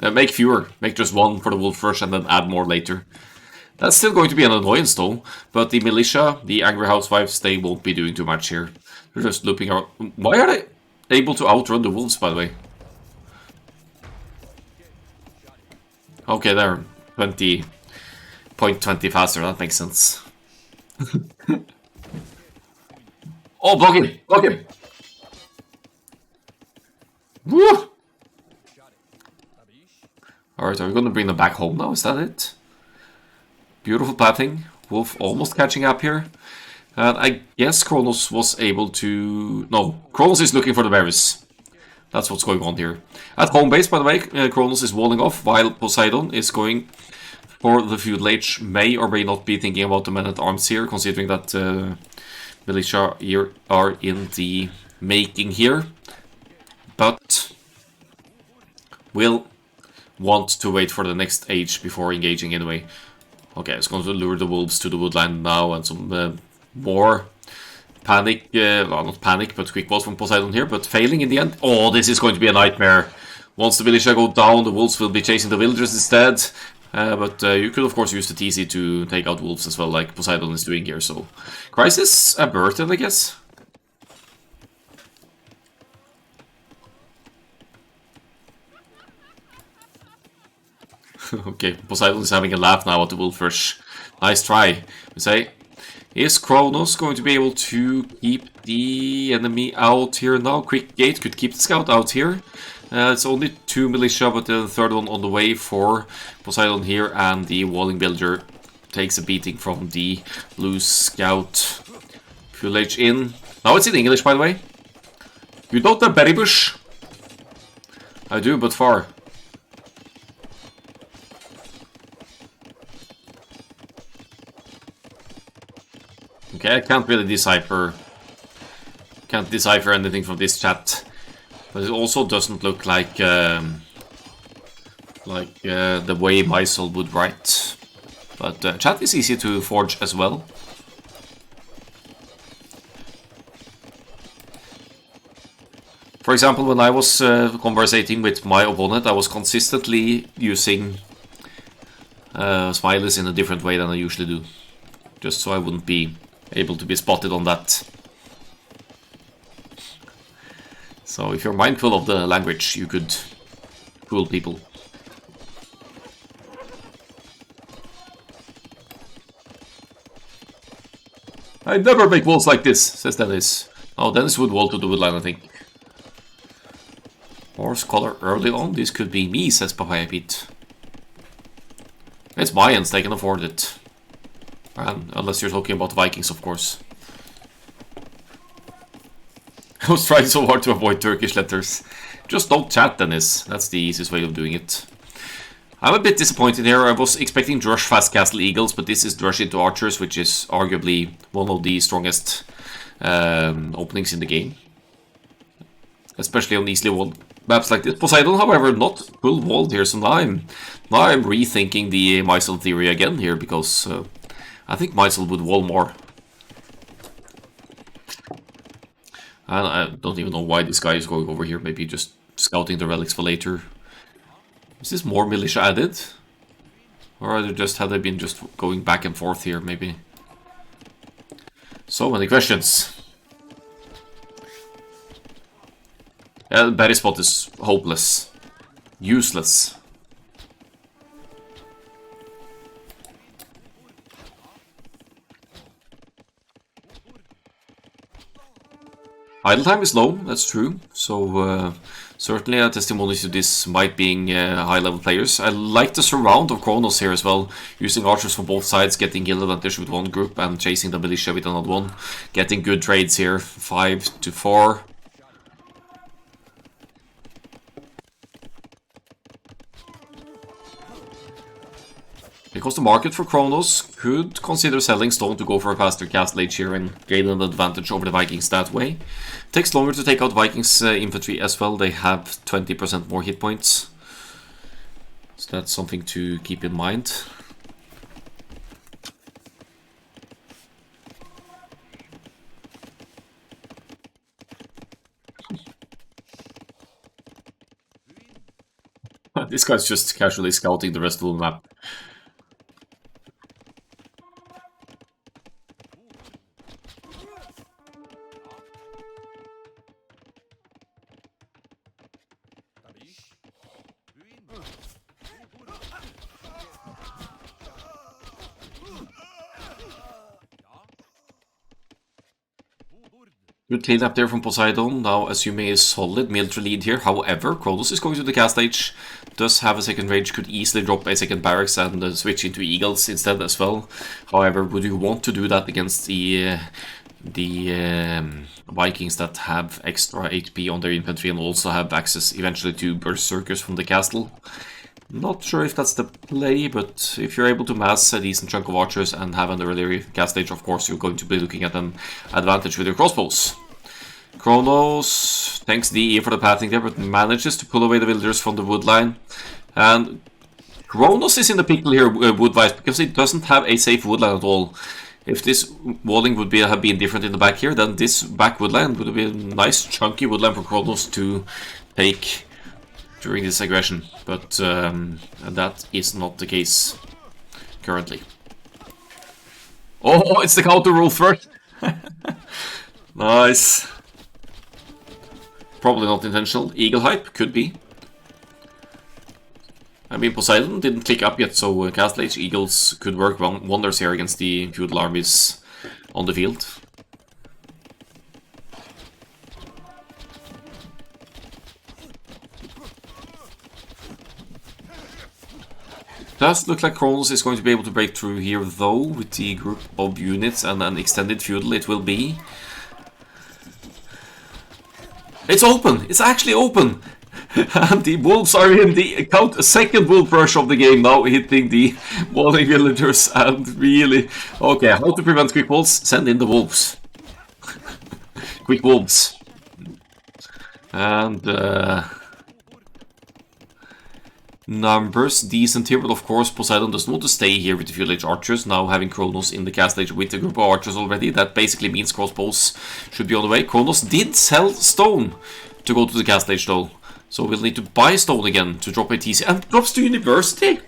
Make fewer. Make just 1 for the wolf rush and then add more later. That's still going to be an annoyance though, but the militia, the angry housewives, they won't be doing too much here. They're just looping around. Why are they able to outrun the wolves, by the way? Okay, they're 20.20 faster. That makes sense. Oh, block him! Block him! Woo! Alright, are we gonna bring them back home now? Is that it? Beautiful pathing. Wolf almost catching up here. And I guess Chronos was able to... No, Chronos is looking for the berries. That's what's going on here. At home base, by the way, Chronos is walling off, while Poseidon is going for the feudal age. May or may not be thinking about the men-at-arms here, considering that militia here are in the making here. But will want to wait for the next age before engaging anyway. Okay, it's going to lure the wolves to the woodland now, and some more panic, well, not panic, but quick balls from Poseidon here, but failing in the end. Oh, this is going to be a nightmare. Once the militia go down, the wolves will be chasing the villagers instead. But you could, of course, use the TC to take out wolves as well, like Poseidon is doing here. So, crisis averted, I guess. Okay, Poseidon is having a laugh now at the wolfish. Nice try, we say. Is Chronos going to be able to keep the enemy out here now? Quick Gate could keep the scout out here. It's only 2 militia, but the third one on the way for Poseidon here, and the walling villager takes a beating from the loose scout. Village in. Now it's in English, by the way. You don't have berry bush? I do, but far. Okay, I can't really decipher. Can't decipher anything from this chat, but it also doesn't look like the way Mysol would write. But chat is easy to forge as well. For example, when I was conversating with my opponent, I was consistently using smileys in a different way than I usually do, just so I wouldn't be able to be spotted on that. So if you're mindful of the language, you could fool people. I never make walls like this, says Dennis. Oh, Dennis would wall to the woodline, I think. Horse color early on, this could be me, says Papaya Pete. It's Mayans, they can afford it. And unless you're talking about Vikings, of course. I was trying so hard to avoid Turkish letters. Just don't chat, Dennis. That's the easiest way of doing it. I'm a bit disappointed here. I was expecting Drush Fast Castle Eagles, but this is Drush into Archers, which is arguably one of the strongest openings in the game. Especially on easily walled maps like this. Poseidon, however, not full walled here, so now I'm rethinking the Mysol theory again here, because I think Mysol would wall more. And I don't even know why this guy is going over here. Maybe just scouting the relics for later. Is this more militia added? Or have they been just going back and forth here, maybe? So many questions. Yeah, the berry spot is hopeless. Useless. Idle time is low, that's true. So certainly a testimony to this might being high-level players. I like the surround of Chronos here as well, using archers from both sides, getting guild advantage with one group and chasing the militia with another one. Getting good trades here, 5 to 4. Because the market for Chronos could consider selling stone to go for a faster castle age here and gain an advantage over the Vikings that way. Takes longer to take out Vikings infantry as well. They have 20% more hit points. So that's something to keep in mind. This guy's just casually scouting the rest of the map. Good cleanup there from Poseidon, now assuming a solid military lead here. However, Chronos is going to the cast age, does have a second rage, could easily drop a second barracks and switch into Eagles instead as well. However, would you want to do that against the Vikings that have extra HP on their infantry and also have access eventually to Berserkers from the castle? Not sure if that's the play, but if you're able to mass a decent chunk of archers and have an earlier cast stage, of course you're going to be looking at an advantage with your crossbows. Chronos thanks DE for the pathing there, but manages to pull away the villagers from the wood line. And Chronos is in the pickle here, wood-wise, because it doesn't have a safe wood line at all. If this walling would have been different in the back here, then this back wood line would have been a nice chunky wood line for Chronos to take during this aggression, but that is not the case currently. Oh, it's the counter rule first! Nice. Probably not intentional. Eagle hype? Could be. I mean, Poseidon didn't click up yet, so Castle Age Eagles could work wonders here against the feudal armies on the field. Does look like Chronos is going to be able to break through here, though, with the group of units and an extended feudal it will be. It's open! It's actually open! And the wolves are in the second wolf rush of the game now, hitting the walling villagers and really... Okay, how to prevent quick wolves? Send in the wolves. Quick wolves. And... numbers decent here, but of course Poseidon doesn't want to stay here with the village archers, now having Chronos in the cast age with a group of archers already. That basically means crossbows should be on the way. Chronos did sell stone to go to the cast age though, so we'll need to buy stone again to drop a TC, and drops to university!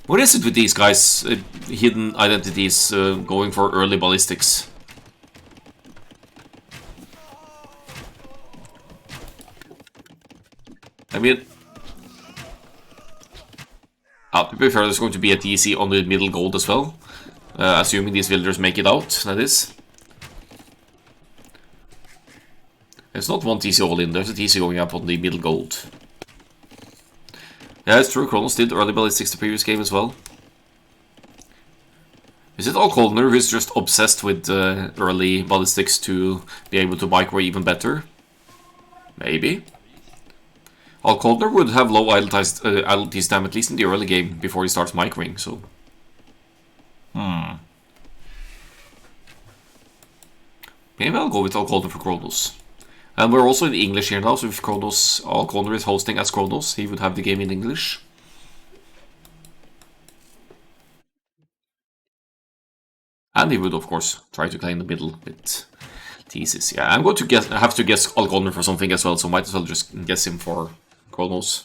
What is it with these guys, hidden identities going for early ballistics? I mean, to be fair, there's going to be a TC on the middle gold as well. Assuming these villagers make it out, that is. It's not one TC all in, there's a TC going up on the middle gold. Yeah, it's true, Chronos did early ballistics the previous game as well. Is it Akkal-AOE who is just obsessed with early ballistics to be able to micro even better? Maybe. Akkal-AOE would have low idle time at least in the early game before he starts microing, so... Maybe I'll go with Akkal-AOE for Chronos. And we're also in English here now, so if Chronos, Akkal-AOE is hosting as Chronos, he would have the game in English. And he would, of course, try to play in the middle with thesis. Yeah, I'm going to have to guess Akkal-AOE for something as well, so might as well just guess him for Chronos.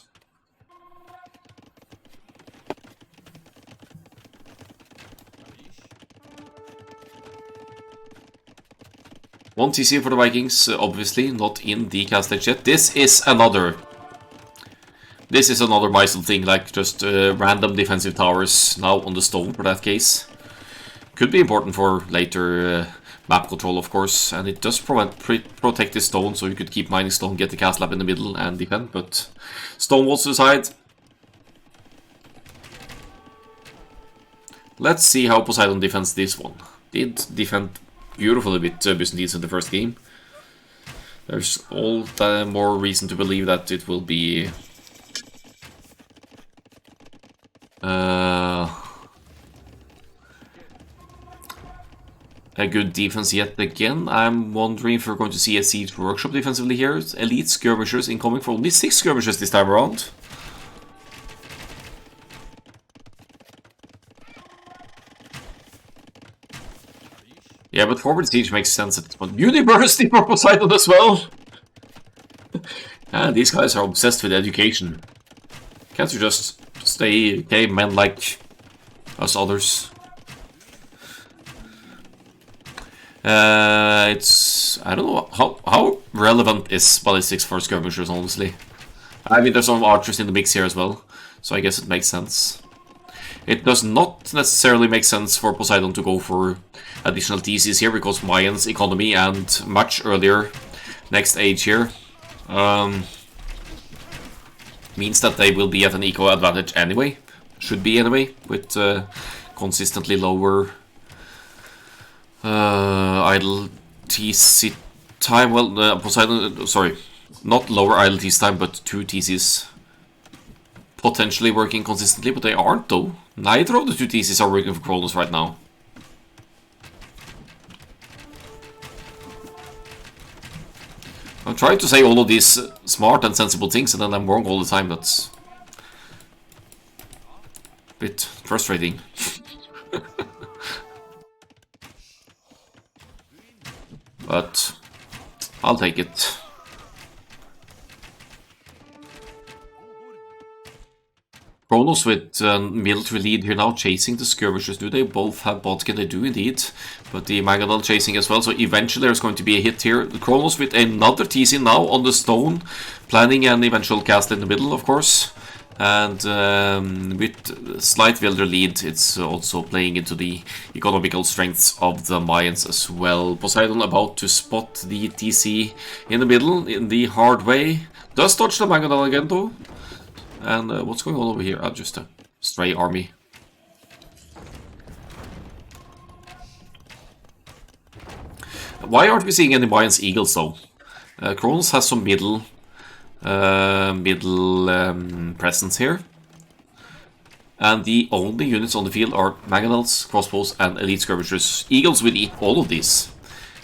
One TC for the Vikings, obviously, not in the cast stage yet. This is another Meisel thing, like just random defensive towers now on the stone for that case. Could be important for later map control, of course, and it does protect the stone, so you could keep mining stone, get the castle up in the middle and defend, but stone walls to the side. Let's see how Poseidon defends this one. Did defend beautifully with Byzantines in the first game. There's all the more reason to believe that it will be a good defense yet again. I'm wondering if we're going to see a siege workshop defensively here. Elite skirmishers incoming for only 6 skirmishers this time around. Yeah, but forward siege makes sense at this point. University for Poseidon as well! And these guys are obsessed with education. Can't you just stay cavemen like us others? I don't know, how relevant is ballistics for skirmishers, honestly? I mean, there's some archers in the mix here as well, so I guess it makes sense. It does not necessarily make sense for Poseidon to go for additional TCs here because Mayans economy and much earlier next age here means that they will be at an eco advantage anyway. Should be anyway, with consistently lower idle TC time. Well, Poseidon, sorry, not lower idle TC time, but 2 TCs potentially working consistently, but they aren't though. Neither of the 2 TCs are working for Chronos right now. I'm trying to say all of these smart and sensible things and then I'm wrong all the time. That's a bit frustrating. But I'll take it. Chronos with military lead here now, chasing the skirmishers. Do they both have Bodkin? They do indeed. But the Magadal chasing as well, so eventually there's going to be a hit here. Chronos with another TC now on the stone, planning an eventual cast in the middle, of course. And with slight Wilder lead, it's also playing into the economical strengths of the Mayans as well. Poseidon about to spot the TC in the middle in the hard way. Does dodge the Magadal again though. And what's going on over here? Just a stray army. Why aren't we seeing any Mayans Eagles though? Chronos has some middle presence here. And the only units on the field are Magadals, crossbows, and elite skirmishers. Eagles will eat all of these.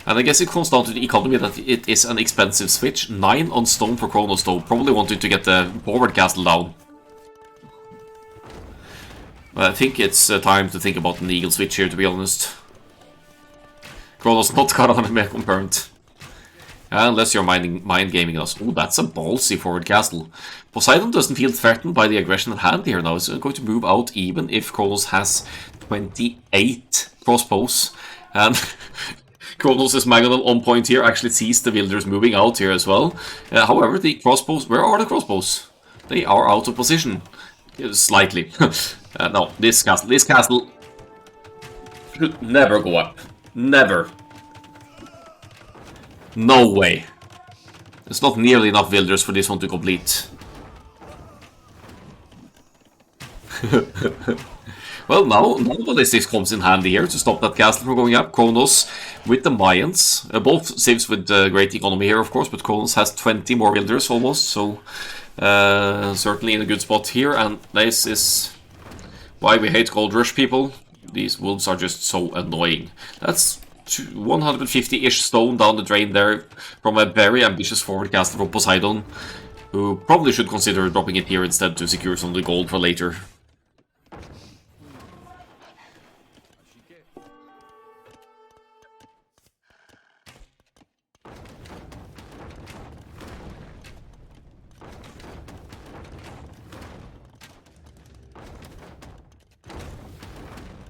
And I guess it comes down to the economy that it is an expensive switch. 9 on stone for Chronos though. Probably wanted to get the forward castle down. But I think it's time to think about an eagle switch here, to be honest. Chronos not got on a confirmed. Unless you're mind gaming us. Oh, that's a ballsy forward castle. Poseidon doesn't feel threatened by the aggression at hand here now. It's going to move out even if Chronos has 28 crossbows. And Chronos' Magadal on point here actually sees the builders moving out here as well. However, the crossbows... Where are the crossbows? They are out of position. Slightly. No, this castle should never go up. Never. No way. There's not nearly enough builders for this one to complete. Well, now ballistics comes in handy here to stop that castle from going up. Chronos with the Mayans. Both saves with great economy here, of course, but Chronos has 20 more builders almost, so certainly in a good spot here. And this is why we hate Gold Rush, people. These wolves are just so annoying. That's 150-ish stone down the drain there from a very ambitious forward caster from Poseidon, who probably should consider dropping it here instead to secure some of the gold for later.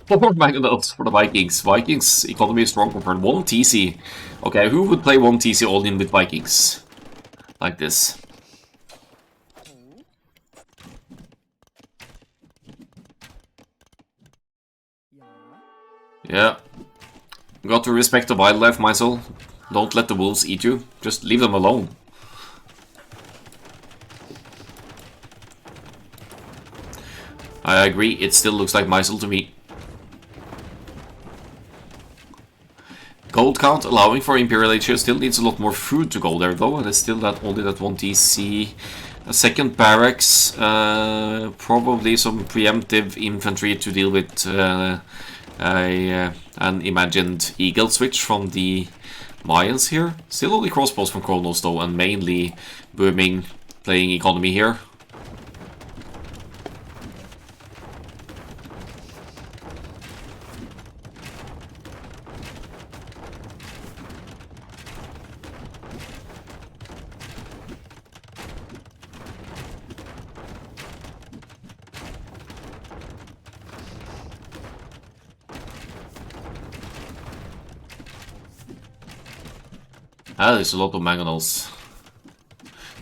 Four Magadals for the Vikings. Vikings economy is strong compared. 1 TC. Okay, who would play 1 TC all in with Vikings? Like this. Yeah. Got to respect the wildlife, Maisel. Don't let the wolves eat you. Just leave them alone. I agree, it still looks like Maisel to me. Gold count allowing for Imperial Age here still needs a lot more food to go there though, and it's still only that 1 TC. A second barracks, probably some preemptive infantry to deal with an imagined eagle switch from the Mayans here. Still only crossbows from Chronos though, and mainly booming, playing economy here. There's a lot of mangonels.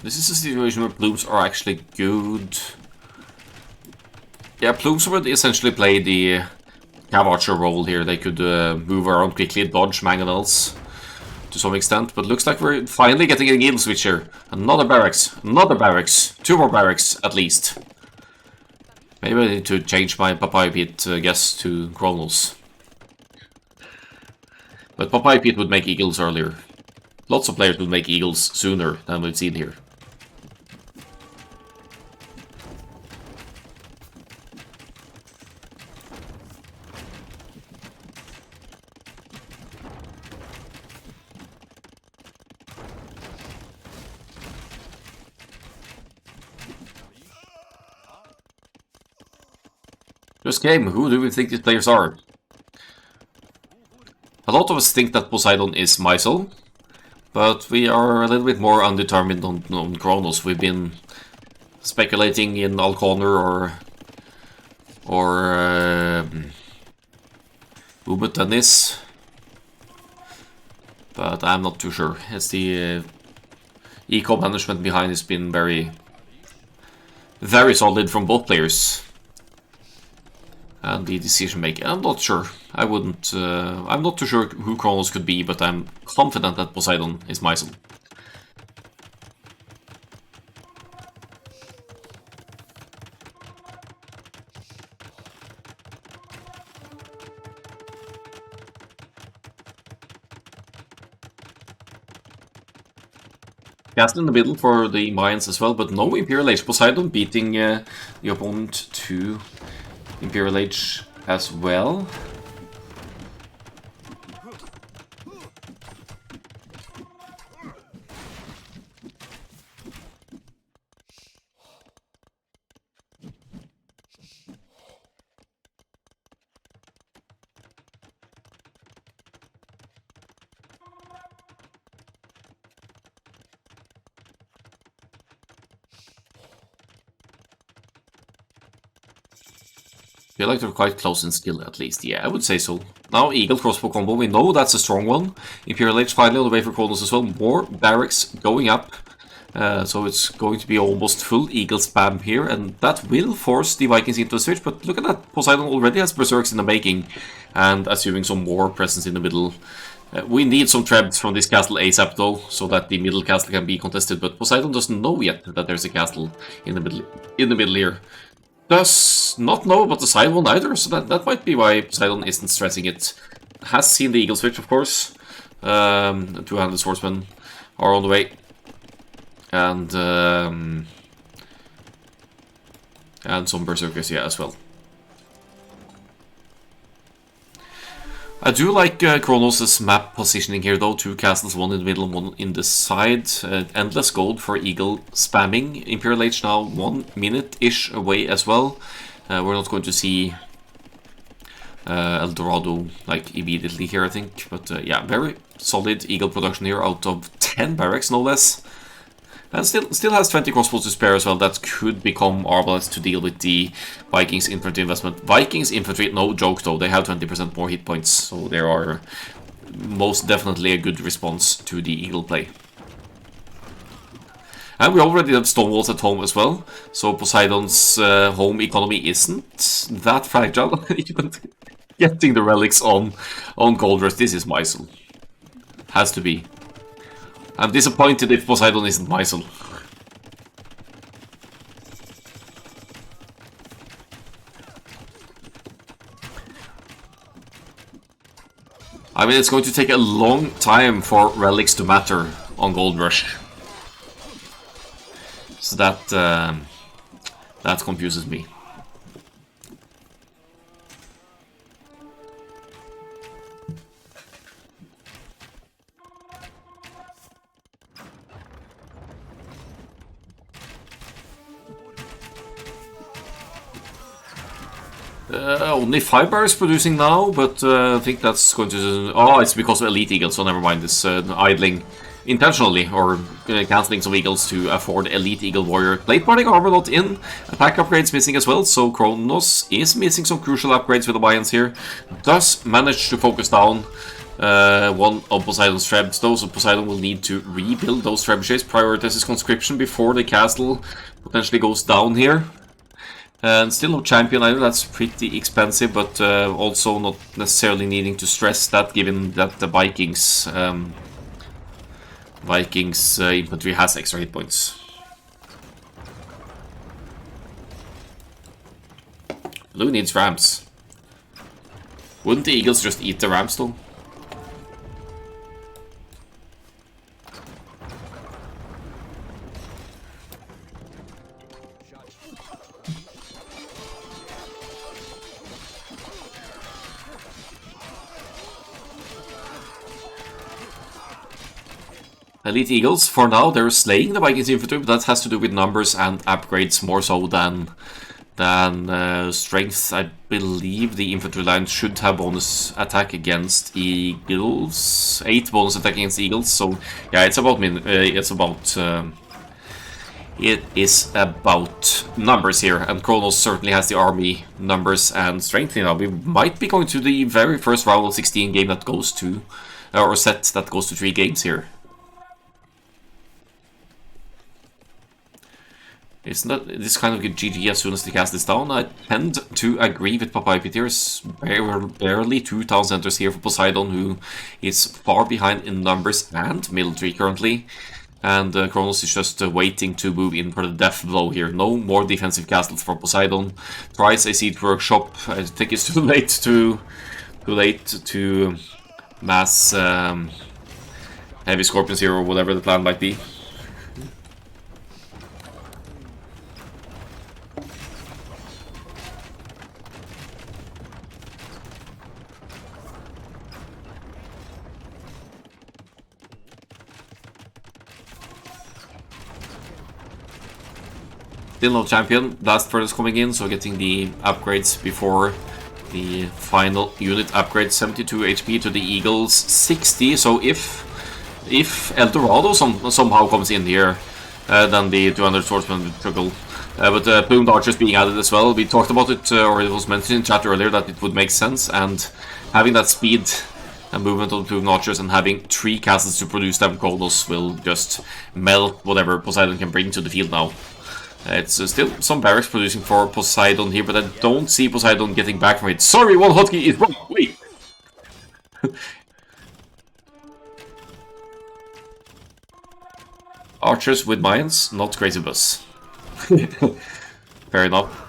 This is a situation where plumes are actually good. Yeah, plumes would essentially play the Cav Archer role here. They could move around quickly, dodge mangonels to some extent, but looks like we're finally getting a needle switch here. Another barracks, 2 more barracks at least. Maybe I need to change my Papaya Pit guess to Chronos. But Papaya Pit would make eagles earlier. Lots of players would make eagles sooner than we've seen here. Just game, who do we think these players are? A lot of us think that Poseidon is Mysel, but we are a little bit more undetermined on Chronos. We've been speculating in Alconer or Ubud Dennis, but I'm not too sure. As the eco management behind has been very solid from both players. And the decision making, I'm not sure. I wouldn't. I'm not too sure who Chronos could be, but I'm confident that Poseidon is Mysel. Castle in the middle for the Mayans as well, but no Imperial Age. Poseidon beating the opponent to Imperial Age as well. I feel like they're quite close in skill, at least. Yeah, I would say so. Now, Eagle crossbow combo. We know that's a strong one. Imperial Age finally on the way for Chronos as well. More barracks going up. So it's going to be almost full Eagle spam here. And that will force the Vikings into a switch. But look at that. Poseidon already has Berserks in the making. And assuming some more presence in the middle. We need some trebs from this castle ASAP, though. So that the middle castle can be contested. But Poseidon doesn't know yet that there's a castle in the middle here. Does not know about the side one either, so that might be why Poseidon isn't stressing it. Has seen the Eagle switch, of course. Two-handed swordsmen are on the way. And some berserkers, yeah, as well. I do like Chronos' map positioning here, though. 2 castles, 1 in the middle and 1 in the side. Endless gold for Eagle spamming. Imperial Age now 1 minute-ish away as well. We're not going to see El Dorado like immediately here, I think. But yeah, very solid Eagle production here out of 10 barracks, no less. And still has 20 crossbows to spare as well. That could become arbalets to deal with the Vikings infantry investment. Vikings infantry, no joke though. They have 20% more hit points, so they are most definitely a good response to the Eagle play. And we already have stone walls at home as well, so Poseidon's home economy isn't that fragile. Even getting the relics on Gold Rush, this is Mysel. Has to be. I'm disappointed if Poseidon isn't Mysel. I mean, it's going to take a long time for relics to matter on Gold Rush. So that confuses me. Only 5 barracks producing now, but I think that's going to... Oh, it's because of Elite Eagles, so never mind. It's idling intentionally, or cancelling some Eagles to afford Elite Eagle Warrior. Plate Parting Armor not in. Attack upgrades missing as well, so Chronos is missing some crucial upgrades with the Mayans here. Does manage to focus down one of Poseidon's trebs, though, so Poseidon will need to rebuild those trebuchets. Prioritizes conscription before the castle potentially goes down here. And still no champion either, that's pretty expensive, but also not necessarily needing to stress that, given that the Vikings infantry has extra hit points. Blue needs rams. Wouldn't the eagles just eat the rams though? Elite Eagles, for now, they're slaying the Vikings infantry, but that has to do with numbers and upgrades more so than strength. I believe the infantry line should have bonus attack against eagles, 8 bonus attack against eagles. So yeah, it is about numbers here, and Chronos certainly has the army numbers and strength. You know, we might be going to the very first round of 16 game that goes to, or set that goes to 3 games here. Isn't that this kind of good GG as soon as they cast this down? I tend to agree with Papa There's barely 2,000 enters here for Poseidon, who is far behind in numbers and military currently. And Chronos is just waiting to move in for the death blow here. No more defensive castles for Poseidon. Tries a siege workshop. I think it's too late to mass heavy scorpions here, or whatever the plan might be. Still no champion. Blast furnace coming in, so getting the upgrades before the final unit upgrade. 72 HP to the Eagles, 60. So if El Dorado somehow comes in here, then the 200 swordsmen would struggle. But plumed archers being added as well. We talked about it, or it was mentioned in chat earlier, that it would make sense, and having that speed and movement of the plumed archers and having 3 castles to produce them, Chronos will just melt whatever Poseidon can bring to the field now. It's still some barracks producing for Poseidon here, but I don't see Poseidon getting back from it. Sorry, one hotkey is wrong. Wait. Archers with mines, not crazy bus. Fair enough.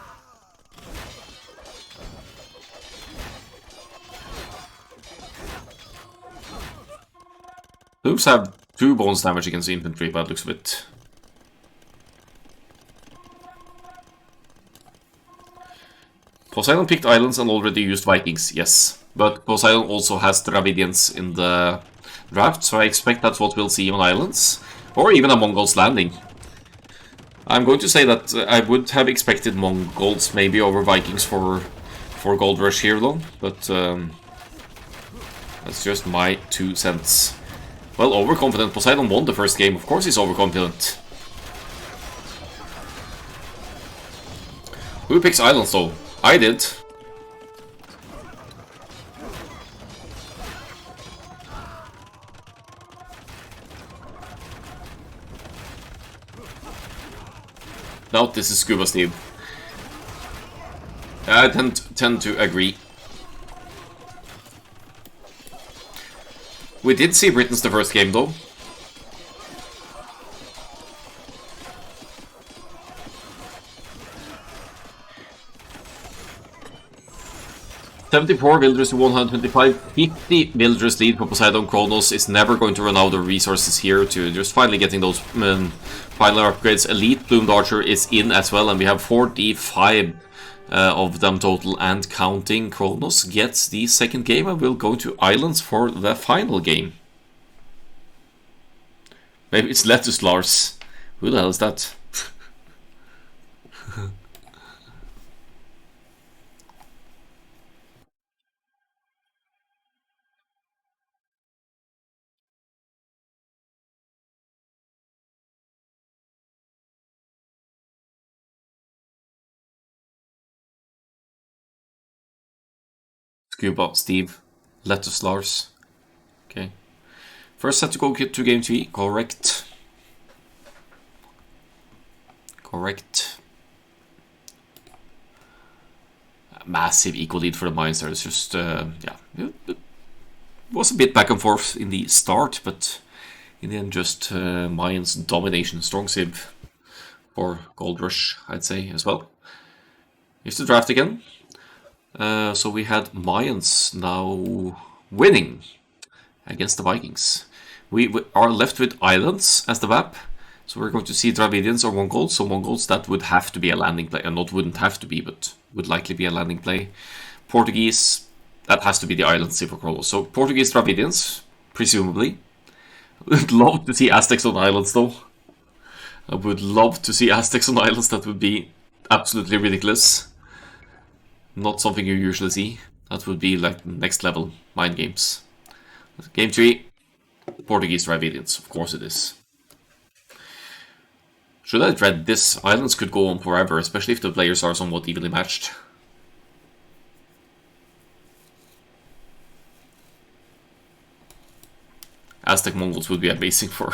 Loops have 2 bonus damage against the infantry, but it looks a bit. Poseidon picked islands and already used Vikings, yes. But Poseidon also has Dravidians in the draft, so I expect that's what we'll see on islands. Or even a Mongols landing. I'm going to say that I would have expected Mongols maybe over Vikings for Gold Rush here though, but that's just my 2 cents. Well, overconfident. Poseidon won the first game, of course he's overconfident. Who picks islands though? I did. No, this is Scuba Steve. I tend to agree. We did see Britain's the first game though. 74 villagers to 125, 50 villagers lead for Poseidon. Chronos is never going to run out of resources here to just finally getting those final upgrades. Elite Plumed Archer is in as well, and we have 45 of them total and counting. Chronos gets the second game and will go to Islands for the final game. Maybe it's Lettuce Lars. Who the hell is that? Scuba, Steve, Lettuce Lars. Okay. First set to go to game 3. Correct. Correct. massive equal lead for the Mayans there. It's just, yeah, it was a bit back and forth in the start, but in the end, just Mayans domination. Strong Civ or Gold Rush, I'd say, as well. Here's the draft again. So we had Mayans now winning against the Vikings. We are left with islands as the map. So we're going to see Dravidians or Mongols. So Mongols, that would have to be a landing play. And not wouldn't have to be, but would likely be a landing play. Portuguese, that has to be the island for Chronos. So Portuguese Dravidians, presumably. Would love to see Aztecs on islands, though. I would love to see Aztecs on islands. That would be absolutely ridiculous. Not something you usually see. That would be like next level mind games. Game 3, Portuguese Dravidians. Of course it is. Should I dread this? Islands could go on forever, especially if the players are somewhat evenly matched. Aztec Mongols would be amazing for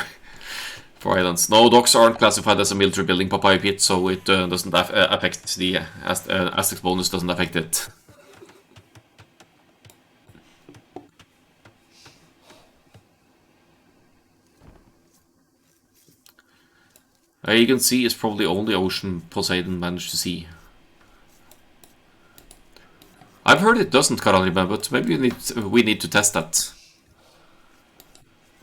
islands. No, docks aren't classified as a military building, Papaya Pit, so it doesn't affect the Aztec's bonus, doesn't affect it. You can see it's probably only ocean Poseidon managed to see. I've heard it doesn't, Karaliman, but maybe we need to test that.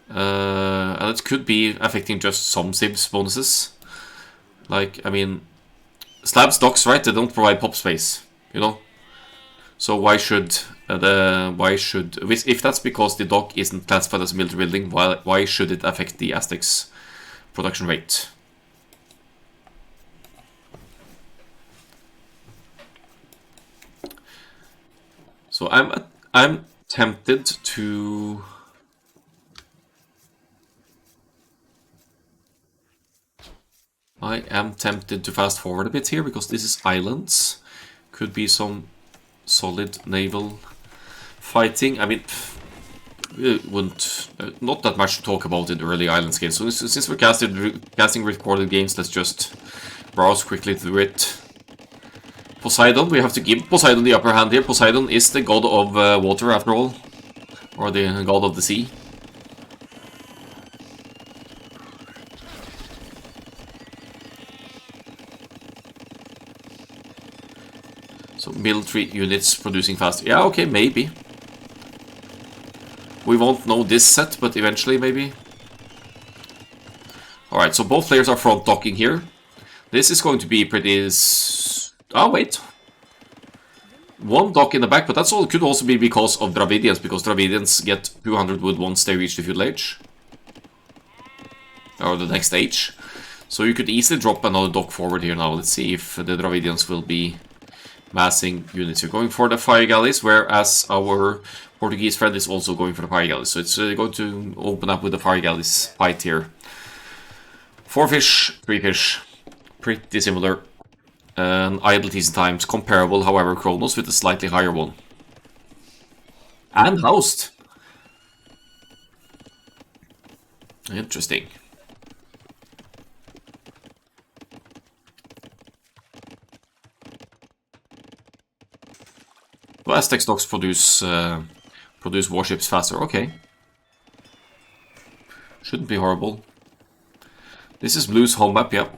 And it could be affecting just some Civs bonuses. Like, I mean, slabs docks, right? They don't provide pop space, you know. So why should if that's because the dock isn't classified as a military building, why should it affect the Aztecs' production rate? So I'm tempted to. I am tempted to fast forward a bit here because this is islands. Could be some solid naval fighting. I mean, it wouldn't not that much to talk about in early islands games. So since we're casting recorded games, let's just browse quickly through it. Poseidon, we have to give Poseidon the upper hand here. Poseidon is the god of water, after all, or the god of the sea. So military units producing faster. Yeah, okay, maybe. We won't know this set, but eventually maybe. Alright, so both players are front docking here. This is going to be pretty... Oh, wait. One dock in the back, but that's all. Could also be because of Dravidians, because Dravidians get 200 wood once they reach the feudal age. Or the next stage. So you could easily drop another dock forward here now. Let's see if the Dravidians will be massing units. You're going for the fire galleys, whereas our Portuguese friend is also going for the fire galleys. So it's going to open up with the fire galleys fight here. 4 fish, 3 fish. Pretty similar. Idle decent times comparable, however, Chronos with a slightly higher one. And housed. Interesting. Well, Aztec stocks produce warships faster. Okay. Shouldn't be horrible. This is Blue's home map, yeah.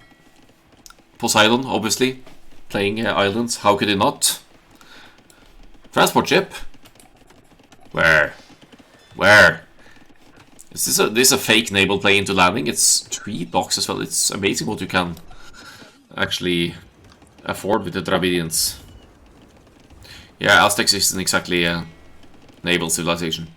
Poseidon, obviously, playing islands. How could he not? Transport ship? Where? Is this a fake naval play into landing? It's 3 docks as well. It's amazing what you can actually afford with the Dravidians. Yeah, Aztecs isn't exactly a naval civilization.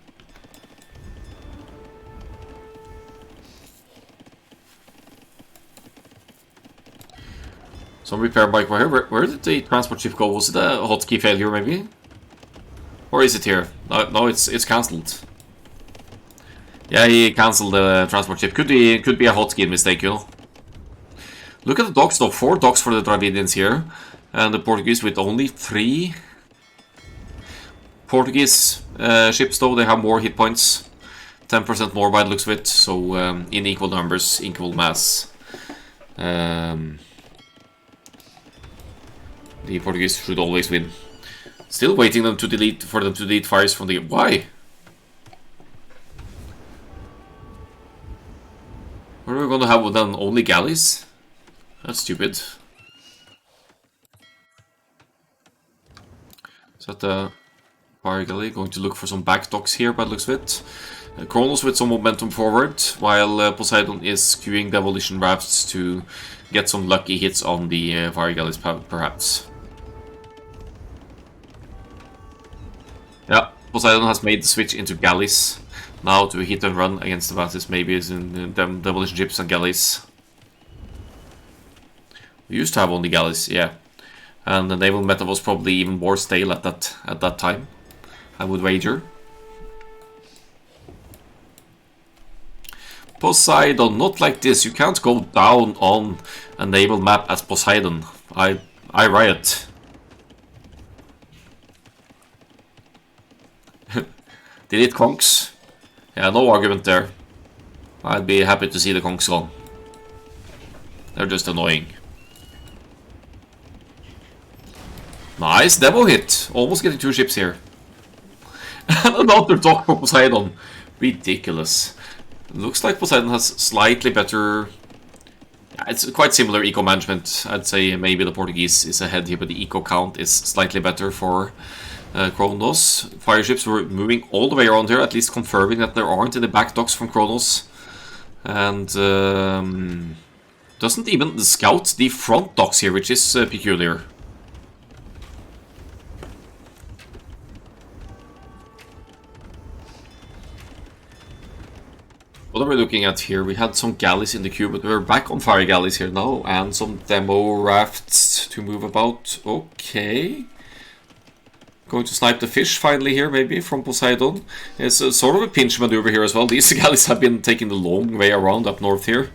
Some repair bike right here. Where did the transport ship go? Was it a hotkey failure, maybe? Or is it here? No, it's cancelled. Yeah, he cancelled the transport ship. Could be a hotkey mistake, you know. Look at the docks though. 4 docks for the Dravidians here. And the Portuguese with only 3. Portuguese ships though, they have more hit points. 10% more by the looks of it. So in equal numbers, equal mass. The Portuguese should always win. Still waiting them to delete for them to delete fires from the game. Why? What are we gonna have then? Only galleys? That's stupid. Is that the fire galley? Going to look for some back docks here by the looks of it. Chronos with some momentum forward, while Poseidon is queuing demolition rafts to get some lucky hits on the fire galleys, perhaps. Yeah, Poseidon has made the switch into galleys now to hit and run against the Vasses, maybe is in demolition ships and galleys. We used to have only galleys, yeah. And the naval meta was probably even more stale at that time, I would wager. Poseidon, not like this. You can't go down on a naval map as Poseidon. I riot. Delete conks. Yeah, no argument there. I'd be happy to see the conks gone. They're just annoying. Nice demo hit. Almost getting 2 ships here. And another dock for Poseidon. Ridiculous. Looks like Poseidon has slightly better... Yeah, it's quite similar eco management. I'd say maybe the Portuguese is ahead here, but the eco count is slightly better for Chronos. Fire ships were moving all the way around here, at least confirming that there aren't any back docks from Chronos. And doesn't even scout the front docks here, which is peculiar. What are we looking at here? We had some galleys in the queue, but we're back on fire galleys here now, and some demo rafts to move about. Okay. Going to snipe the fish finally here, maybe, from Poseidon. It's a sort of a pinch maneuver here as well. These galleys have been taking the long way around up north here.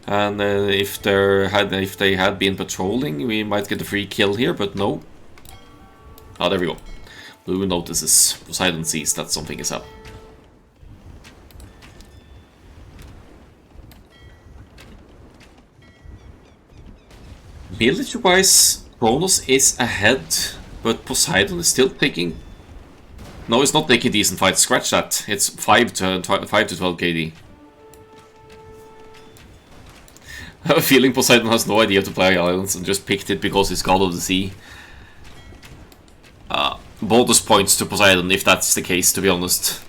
And if they had been patrolling, we might get a free kill here, but no. Ah, there we go. Blue notices. Poseidon sees that something is up. Military-wise, Chronos is ahead, but Poseidon is still taking... No, it's not taking decent fights. Scratch that. It's 5 to 12 KD. I have a feeling Poseidon has no idea to play Islands and just picked it because it's God of the Sea. Bonus points to Poseidon if that's the case, to be honest.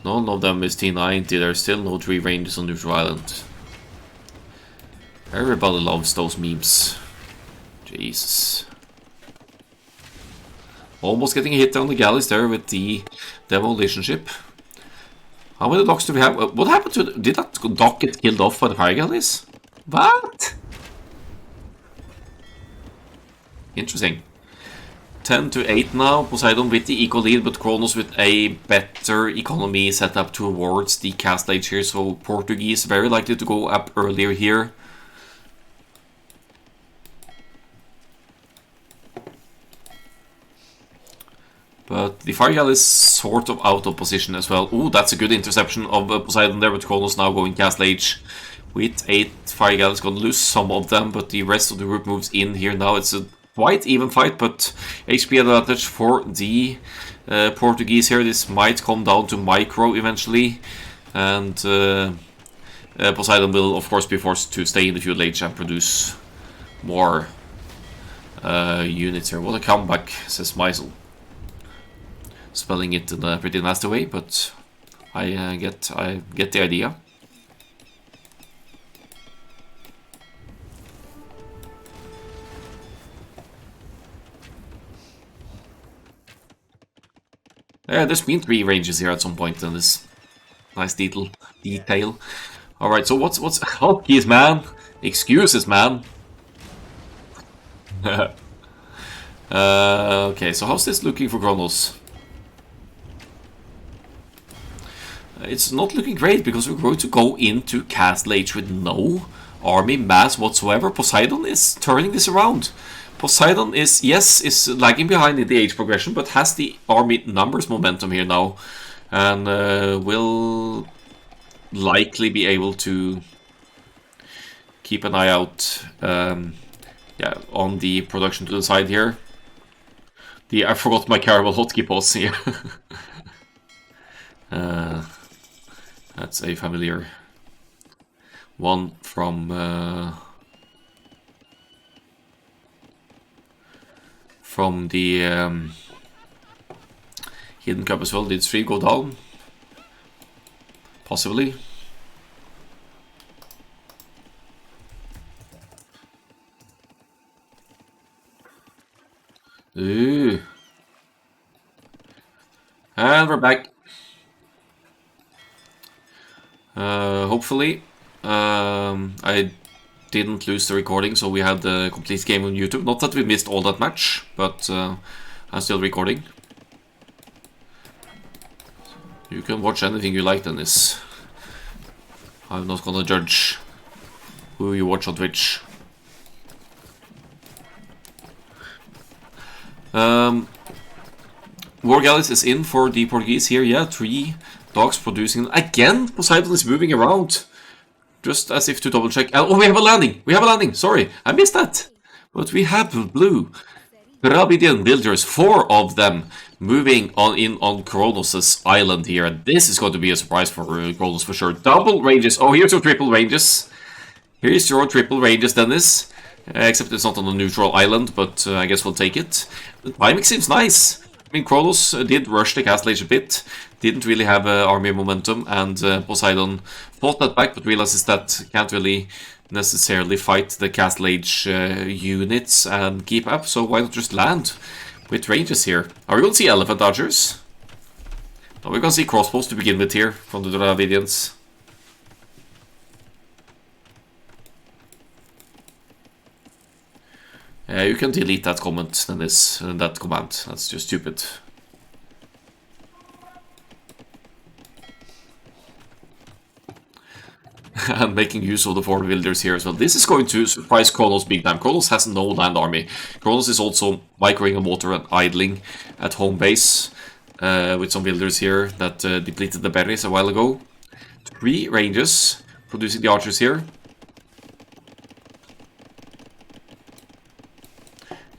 None of them is T90, there's still no 3 ranges on Neutral Island. Everybody loves those memes. Jesus. Almost getting a hit on the galleys there with the demolition ship. How many docks do we have? What happened to... Did that dock get killed off by the fire galleys? What? Interesting. 10 to 8 now. Poseidon with the eco lead, but Chronos with a better economy set up towards the cast age here. So Portuguese very likely to go up earlier here. But the fire galley is sort of out of position as well. Ooh, that's a good interception of Poseidon there, but Chronos now going cast age. With 8 fire galleys, gonna lose some of them, but the rest of the group moves in here now. It's a quite even fight, but HP advantage for the Portuguese here. This might come down to micro eventually, and Poseidon will of course be forced to stay in the feudal age and produce more units here. What a comeback, says Meisel. Spelling it in a pretty nasty way, but I get the idea. There's been 3 ranges here at some point in this nice detail. Alright, so what's hotkeys, man? Excuses, man. Okay, so how's this looking for Chronos? It's not looking great because we're going to go into Castle Age with no army mass whatsoever. Poseidon is turning this around. Poseidon is, yes, is lagging behind in the age progression, but has the army numbers momentum here now, and will likely be able to keep an eye out, yeah, on the production to the side here. I forgot my caramel hotkey pause here. That's a familiar one from the Hidden Cup as well. Did 3 go down? Possibly. Ooh. And we're back. Hopefully. I didn't lose the recording, so we had the complete game on YouTube. Not that we missed all that much, but I'm still recording. You can watch anything you like, Dennis. I'm not gonna judge who you watch on Twitch. War Galleys is in for the Portuguese here. Yeah, 3 dogs producing. Again, Poseidon is moving around. Just as if to double check. Oh, we have a landing! We have a landing! Sorry, I missed that! But we have blue Dravidian builders, 4 of them, moving on Chronos' island here. This is going to be a surprise for Chronos for sure. Double ranges. Oh, here's your triple ranges. Here's your triple ranges, Dennis. Except it's not on a neutral island, but I guess we'll take it. The timing seems nice. I mean, Chronos did rush the Castle Age a bit, didn't really have army momentum, and Poseidon fought that back, but realizes that can't really necessarily fight the Castle Age units and keep up, so why not just land with ranges here? Are we going to see Elephant Archers? No, we're going to see crossbows to begin with here from the Dravidians. You can delete that comment, Dennis, that command. That's just stupid. And making use of the 4 builders here as well. This is going to surprise Chronos big time. Chronos has no land army. Chronos is also microing on water and idling at home base with some builders here that depleted the berries a while ago. 3 ranges producing the archers here.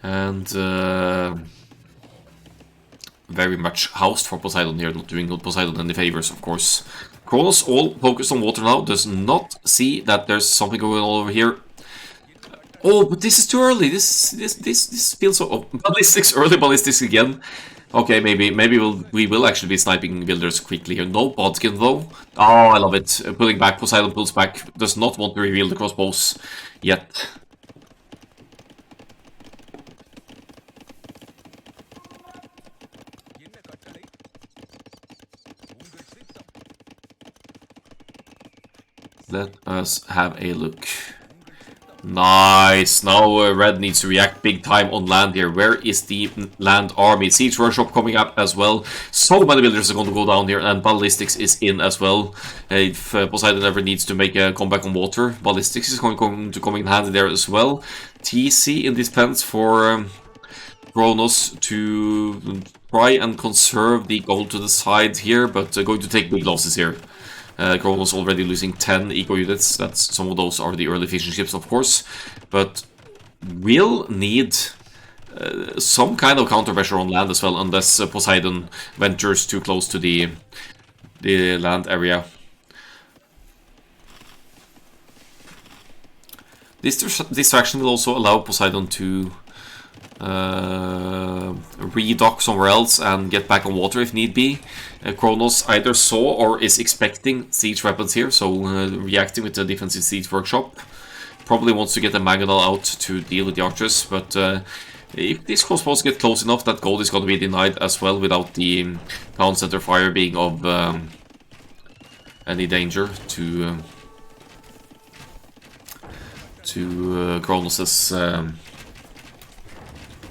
And very much housed for Poseidon here, not doing Poseidon any favors, of course. Chronos, all focused on water now, does not see that there's something going on over here. Oh, but this is too early. This feels so. Oh, ballistics, early ballistics again. Okay, maybe we will actually be sniping builders quickly here. No bodkin though. Oh, I love it. Pulling back, Poseidon pulls back. Does not want to reveal the crossbows yet. Let us have a look. Nice. Now Red needs to react big time on land here. Where is the land army? Siege workshop coming up as well. So many builders are going to go down here, and ballistics is in as well. If Poseidon ever needs to make a comeback on water, ballistics is going to come in handy there as well. TC in defense for Chronos to try and conserve the gold to the side here, but going to take big losses here. Chronos already losing 10 eco units. That's some of those are the early fishing ships, of course, but will need some kind of countermeasure on land as well, unless Poseidon ventures too close to the land area. This distraction will also allow Poseidon to redock somewhere else and get back on water if need be. Chronos either saw or is expecting siege weapons here, so reacting with the defensive siege workshop. Probably wants to get the Mangonel out to deal with the archers, but if these crossbows get close enough, that gold is going to be denied as well without the town center fire being of any danger to Chronos's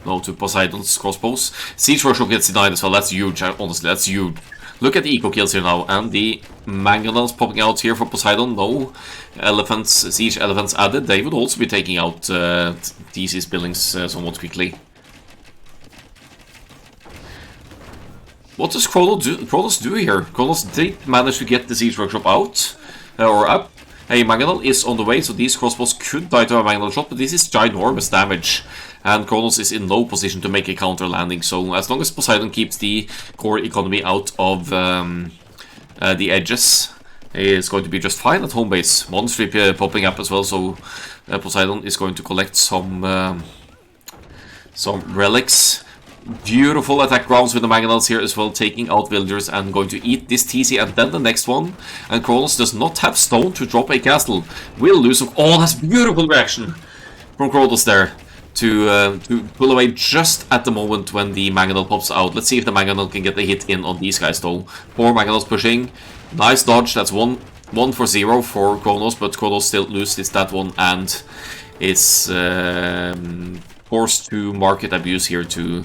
no, to Poseidon's crossbows. Siege workshop gets denied as well. That's huge, honestly, that's huge. Look at the eco kills here now, and the mangonels popping out here for Poseidon. No elephants, siege elephants added. They would also be taking out TC's buildings somewhat quickly. What does Chronos do here? Chronos did manage to get the siege workshop out, or up. A Mangonel is on the way, so these crossbows could die to a Mangonel shot, but this is ginormous damage. And Chronos is in no position to make a counter landing, so as long as Poseidon keeps the core economy out of the edges, is going to be just fine at home base. Monster popping up as well, so Poseidon is going to collect some relics. Beautiful attack rounds with the Mangonels here as well, taking out villagers and going to eat this TC and then the next one. And Chronos does not have stone to drop a castle. Will lose some. Oh, that's beautiful reaction from Chronos there to pull away just at the moment when the Mangonel pops out. Let's see if the Mangonel can get the hit in on these guys though. 4 Mangonels pushing. Nice dodge. That's 1 for 0 for Chronos, but Chronos still loses that one and is forced to market abuse here to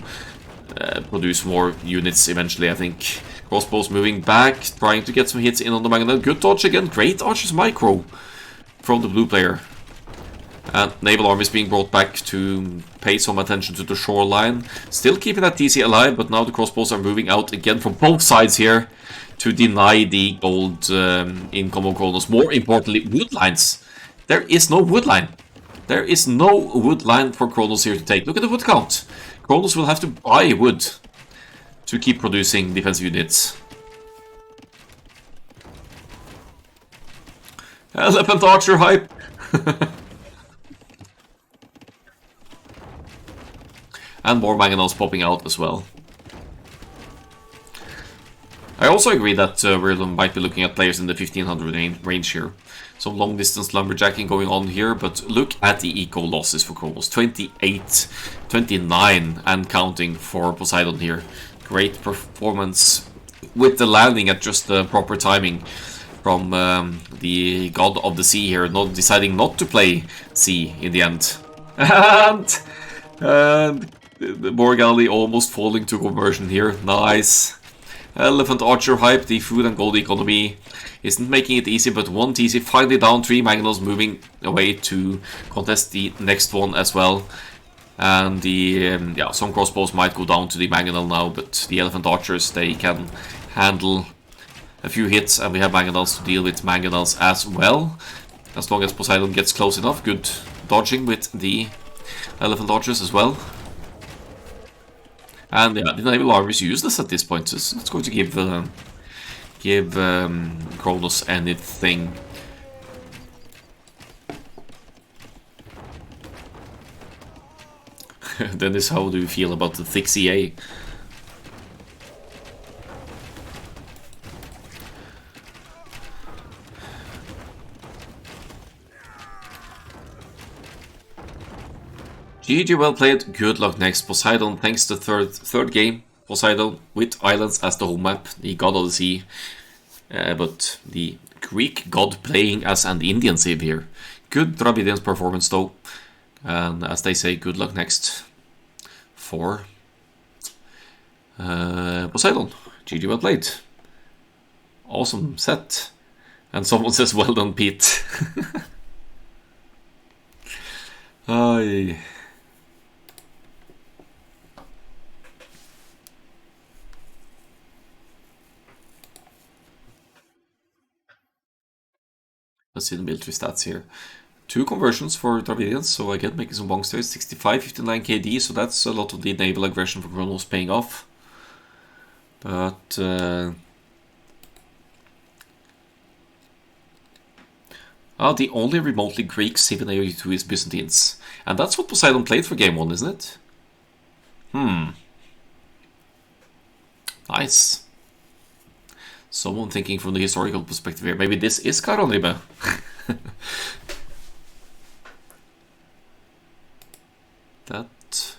produce more units eventually, I think. Crossbows moving back, trying to get some hits in on the Mangonel. Good dodge again. Great Archer's micro from the blue player. And naval armies being brought back to pay some attention to the shoreline. Still keeping that TC alive, but now the crossbows are moving out again from both sides here to deny the gold income of Chronos. More importantly, wood lines. There is no wood line. There is no wood line for Chronos here to take. Look at the wood count. Chronos will have to buy wood to keep producing defensive units. Elephant Archer hype! And more Mangonels popping out as well. I also agree that we might be looking at players in the 1500 range here. Some long distance lumberjacking going on here, but look at the eco losses for Chronos. 28, 29 and counting for Poseidon here. Great performance with the landing at just the proper timing from the god of the sea here, not deciding not to play sea in the end. And the Morgali almost falling to conversion here. Nice. Elephant Archer hype, the food and gold economy isn't making it easy, but 1 TC finally down, 3 Mangonels moving away to contest the next one as well. And the yeah, some crossbows might go down to the Mangonel now, but the Elephant Archers, they can handle a few hits, and we have Mangonels to deal with Mangonels as well. As long as Poseidon gets close enough. Good dodging with the Elephant Archers as well. And yeah, the naval armies useless at this point, so it's going to give Chronos anything. Dennis, how do you feel about the thick CA? GG, well played. Good luck next. Poseidon, thanks to third game. Poseidon with islands as the home map, the god of the sea. But the Greek god playing as an Indian civ here. Good Dravidian's performance though. And as they say, good luck next for Poseidon. GG, well played. Awesome set. And someone says, well done, Pete. Aye. Let's see the military stats here. 2 conversions for Dravidians, so again making some bongs there. 65, 59 KD, so that's a lot of the naval aggression for Chronos paying off. But the only remotely Greek civ in AOE 2 is Byzantines. And that's what Poseidon played for game 1, isn't it? Nice. Someone thinking from the historical perspective here. Maybe this is Karonibe. That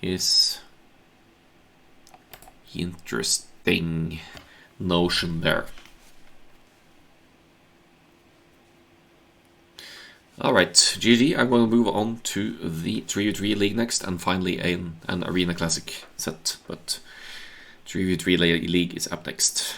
is interesting notion there. Alright, GG. I'm going to move on to the 3v3 League next, and finally an Arena Classic set, but 3v3 League is up next.